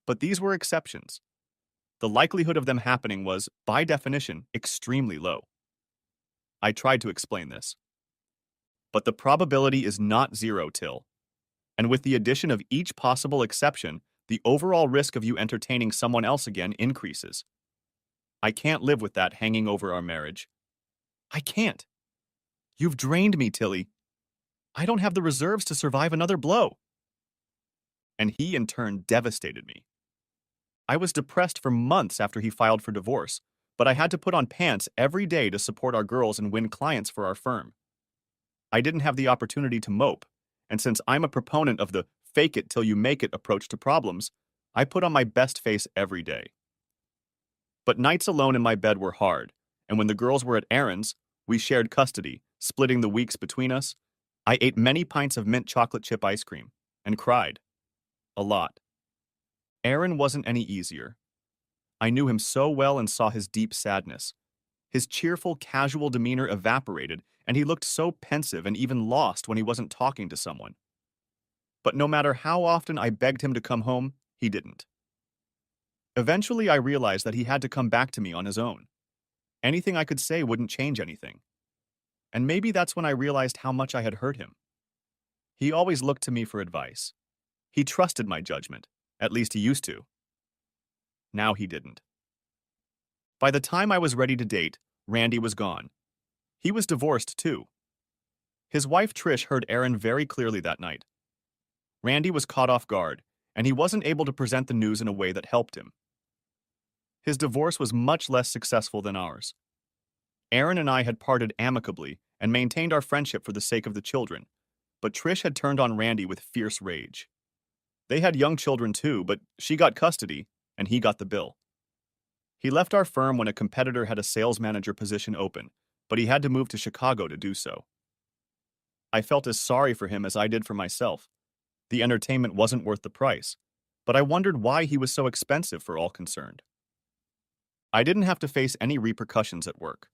But these were exceptions. The likelihood of them happening was, by definition, extremely low. I tried to explain this. But the probability is not zero, Till. And with the addition of each possible exception, the overall risk of you entertaining someone else again increases. I can't live with that hanging over our marriage. I can't. You've drained me, Tilly. I don't have the reserves to survive another blow. And he, in turn, devastated me. I was depressed for months after he filed for divorce, but I had to put on pants every day to support our girls and win clients for our firm. I didn't have the opportunity to mope, and since I'm a proponent of the fake it till you make it approach to problems, I put on my best face every day. But nights alone in my bed were hard, and when the girls were at Aaron's, we shared custody, splitting the weeks between us. I ate many pints of mint chocolate chip ice cream and cried. A lot. Aaron wasn't any easier. I knew him so well and saw his deep sadness. His cheerful, casual demeanor evaporated, and he looked so pensive and even lost when he wasn't talking to someone. But no matter how often I begged him to come home, he didn't. Eventually, I realized that he had to come back to me on his own. Anything I could say wouldn't change anything. And maybe that's when I realized how much I had hurt him. He always looked to me for advice. He trusted my judgment. At least he used to. Now he didn't. By the time I was ready to date, Randy was gone. He was divorced, too. His wife Trish heard Aaron very clearly that night. Randy was caught off guard, and he wasn't able to present the news in a way that helped him. His divorce was much less successful than ours. Aaron and I had parted amicably and maintained our friendship for the sake of the children, but Trish had turned on Randy with fierce rage. They had young children too, but she got custody, and he got the bill. He left our firm when a competitor had a sales manager position open, but he had to move to Chicago to do so. I felt as sorry for him as I did for myself. The entertainment wasn't worth the price, but I wondered why he was so expensive for all concerned. I didn't have to face any repercussions at work.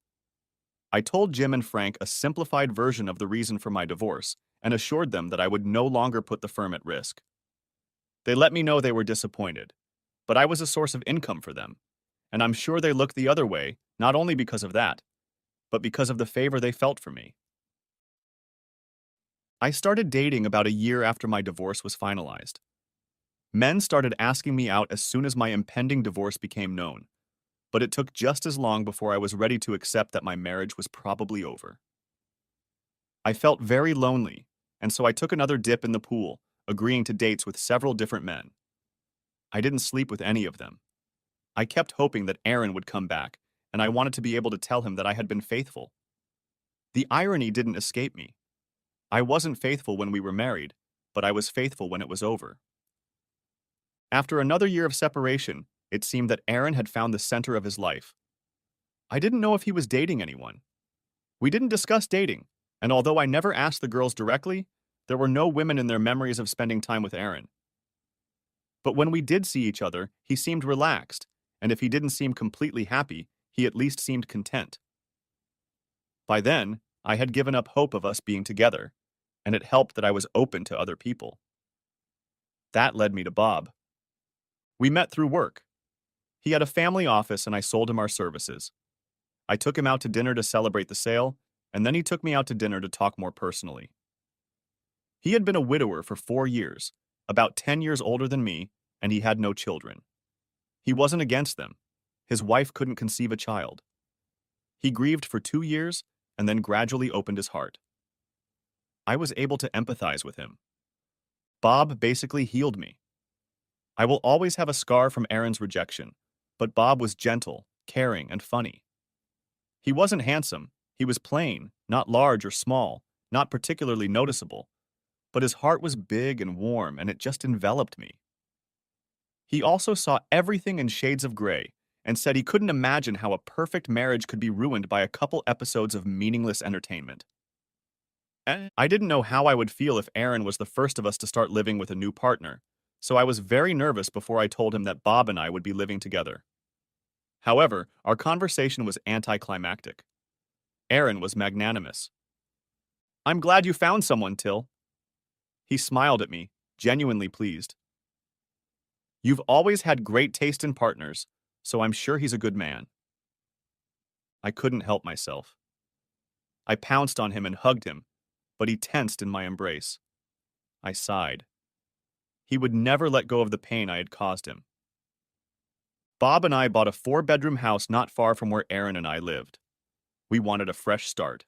I told Jim and Frank a simplified version of the reason for my divorce and assured them that I would no longer put the firm at risk. They let me know they were disappointed, but I was a source of income for them, and I'm sure they looked the other way not only because of that, but because of the favor they felt for me. I started dating about a year after my divorce was finalized. Men started asking me out as soon as my impending divorce became known, but it took just as long before I was ready to accept that my marriage was probably over. I felt very lonely, and so I took another dip in the pool, agreeing to dates with several different men. I didn't sleep with any of them. I kept hoping that Aaron would come back, and I wanted to be able to tell him that I had been faithful. The irony didn't escape me. I wasn't faithful when we were married, but I was faithful when it was over. After another year of separation, it seemed that Aaron had found the center of his life. I didn't know if he was dating anyone. We didn't discuss dating, and although I never asked the girls directly, there were no women in their memories of spending time with Aaron. But when we did see each other, he seemed relaxed, and if he didn't seem completely happy, he at least seemed content. By then, I had given up hope of us being together, and it helped that I was open to other people. That led me to Bob. We met through work. He had a family office and I sold him our services. I took him out to dinner to celebrate the sale, and then he took me out to dinner to talk more personally. He had been a widower for 4 years, about 10 years older than me, and he had no children. He wasn't against them. His wife couldn't conceive a child. He grieved for 2 years and then gradually opened his heart. I was able to empathize with him. Bob basically healed me. I will always have a scar from Aaron's rejection, but Bob was gentle, caring, and funny. He wasn't handsome. He was plain, not large or small, not particularly noticeable, but his heart was big and warm, and it just enveloped me. He also saw everything in shades of gray and said he couldn't imagine how a perfect marriage could be ruined by a couple episodes of meaningless entertainment. I didn't know how I would feel if Aaron was the first of us to start living with a new partner, so I was very nervous before I told him that Bob and I would be living together. However, our conversation was anticlimactic. Aaron was magnanimous. "I'm glad you found someone, Till." He smiled at me, genuinely pleased. "You've always had great taste in partners, so I'm sure he's a good man." I couldn't help myself. I pounced on him and hugged him, but he tensed in my embrace. I sighed. He would never let go of the pain I had caused him. Bob and I bought a 4-bedroom house not far from where Aaron and I lived. We wanted a fresh start.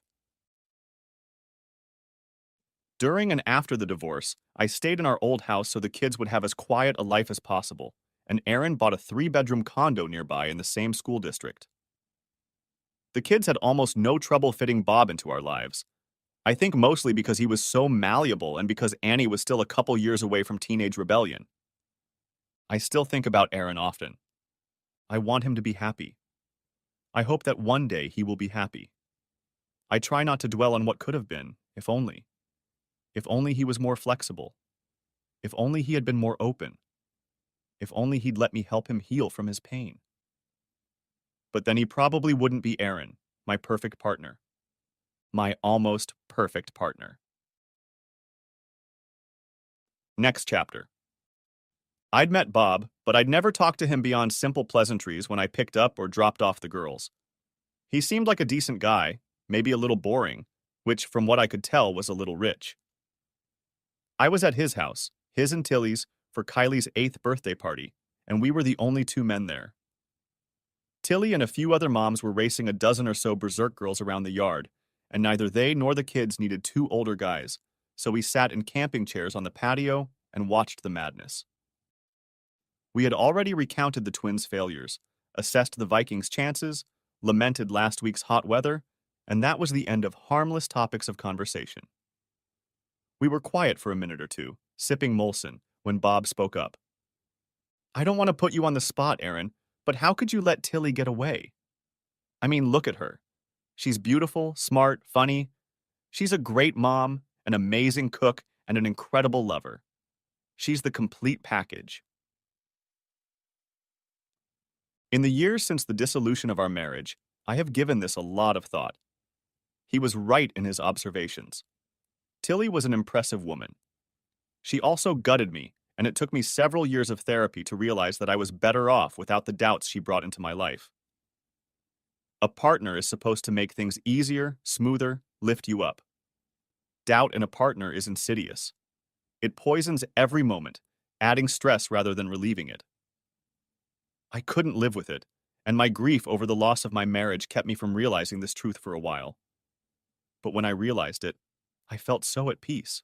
During and after the divorce, I stayed in our old house so the kids would have as quiet a life as possible, and Aaron bought a 3-bedroom condo nearby in the same school district. The kids had almost no trouble fitting Bob into our lives. I think mostly because he was so malleable and because Annie was still a couple years away from teenage rebellion. I still think about Aaron often. I want him to be happy. I hope that one day he will be happy. I try not to dwell on what could have been, if only. If only he was more flexible. If only he had been more open. If only he'd let me help him heal from his pain. But then he probably wouldn't be Aaron, my perfect partner. My almost perfect partner. Next chapter. I'd met Bob, but I'd never talked to him beyond simple pleasantries when I picked up or dropped off the girls. He seemed like a decent guy, maybe a little boring, which, from what I could tell, was a little rich. I was at his house, his and Tilly's, for Kylie's 8th birthday party, and we were the only two men there. Tilly and a few other moms were racing a dozen or so berserk girls around the yard, and neither they nor the kids needed two older guys, so we sat in camping chairs on the patio and watched the madness. We had already recounted the twins' failures, assessed the Vikings' chances, lamented last week's hot weather, and that was the end of harmless topics of conversation. We were quiet for a minute or two, sipping Molson, when Bob spoke up. I don't want to put you on the spot, Aaron, but how could you let Tilly get away? I mean, look at her. She's beautiful, smart, funny. She's a great mom, an amazing cook, and an incredible lover. She's the complete package. In the years since the dissolution of our marriage, I have given this a lot of thought. He was right in his observations. Tilly was an impressive woman. She also gutted me, and it took me several years of therapy to realize that I was better off without the doubts she brought into my life. A partner is supposed to make things easier, smoother, lift you up. Doubt in a partner is insidious. It poisons every moment, adding stress rather than relieving it. I couldn't live with it, and my grief over the loss of my marriage kept me from realizing this truth for a while. But when I realized it, I felt so at peace.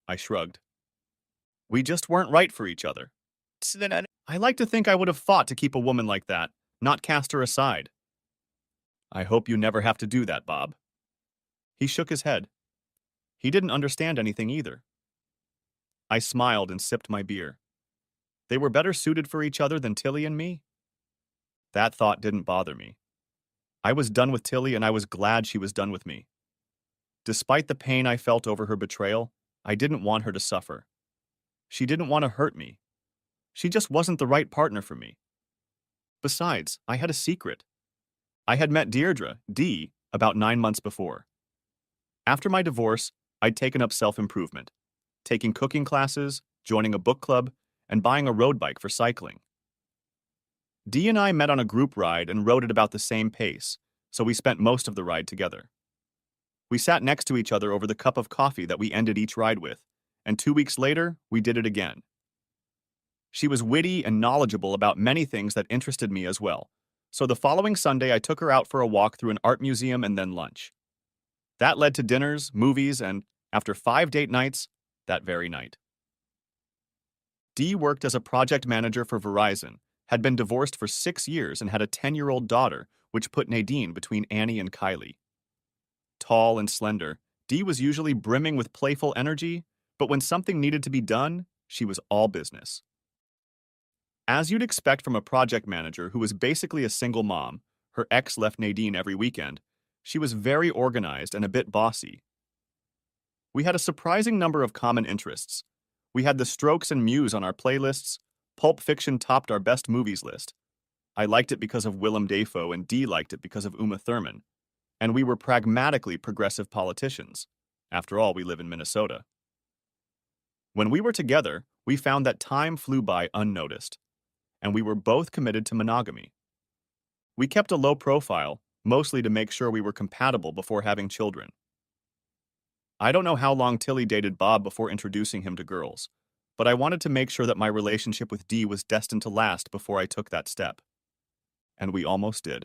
I shrugged. We just weren't right for each other. I like to think I would have fought to keep a woman like that, not cast her aside. I hope you never have to do that, Bob. He shook his head. He didn't understand anything either. I smiled and sipped my beer. They were better suited for each other than Tilly and me? That thought didn't bother me. I was done with Tilly and I was glad she was done with me. Despite the pain I felt over her betrayal, I didn't want her to suffer. She didn't want to hurt me. She just wasn't the right partner for me. Besides, I had a secret. I had met Deirdre, Dee, about 9 months before. After my divorce, I'd taken up self-improvement, taking cooking classes, joining a book club, and buying a road bike for cycling. Dee and I met on a group ride and rode at about the same pace, so we spent most of the ride together. We sat next to each other over the cup of coffee that we ended each ride with, and 2 weeks later, we did it again. She was witty and knowledgeable about many things that interested me as well, so the following Sunday I took her out for a walk through an art museum and then lunch. That led to dinners, movies, and, after 5 date nights, that very night. Dee worked as a project manager for Verizon, had been divorced for 6 years and had a 10-year-old daughter, which put Nadine between Annie and Kylie. Tall and slender, Dee was usually brimming with playful energy, but when something needed to be done, she was all business. As you'd expect from a project manager who was basically a single mom, her ex left Nadine every weekend, she was very organized and a bit bossy. We had a surprising number of common interests. We had the Strokes and Muse on our playlists. Pulp Fiction topped our best movies list. I liked it because of Willem Dafoe and Dee liked it because of Uma Thurman. And we were pragmatically progressive politicians. After all, we live in Minnesota. When we were together, we found that time flew by unnoticed, and we were both committed to monogamy. We kept a low profile, mostly to make sure we were compatible before having children. I don't know how long Tilly dated Bob before introducing him to girls, but I wanted to make sure that my relationship with Dee was destined to last before I took that step. And we almost did.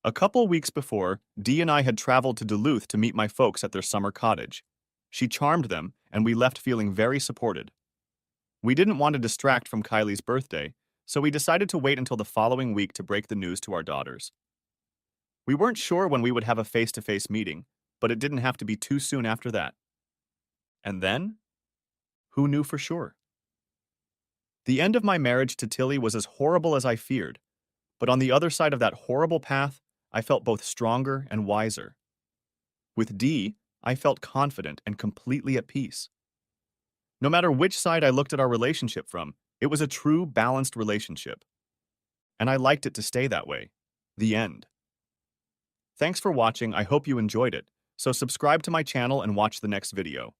A couple weeks before, Dee and I had traveled to Duluth to meet my folks at their summer cottage. She charmed them, and we left feeling very supported. We didn't want to distract from Kylie's birthday, so we decided to wait until the following week to break the news to our daughters. We weren't sure when we would have a face-to-face meeting, but it didn't have to be too soon after that. And then, who knew for sure? The end of my marriage to Tilly was as horrible as I feared, but on the other side of that horrible path, I felt both stronger and wiser. With Dee, I felt confident and completely at peace. No matter which side I looked at our relationship from, it was a true, balanced relationship. And I liked it to stay that way. The end. Thanks for watching, I hope you enjoyed it, so subscribe to my channel and watch the next video.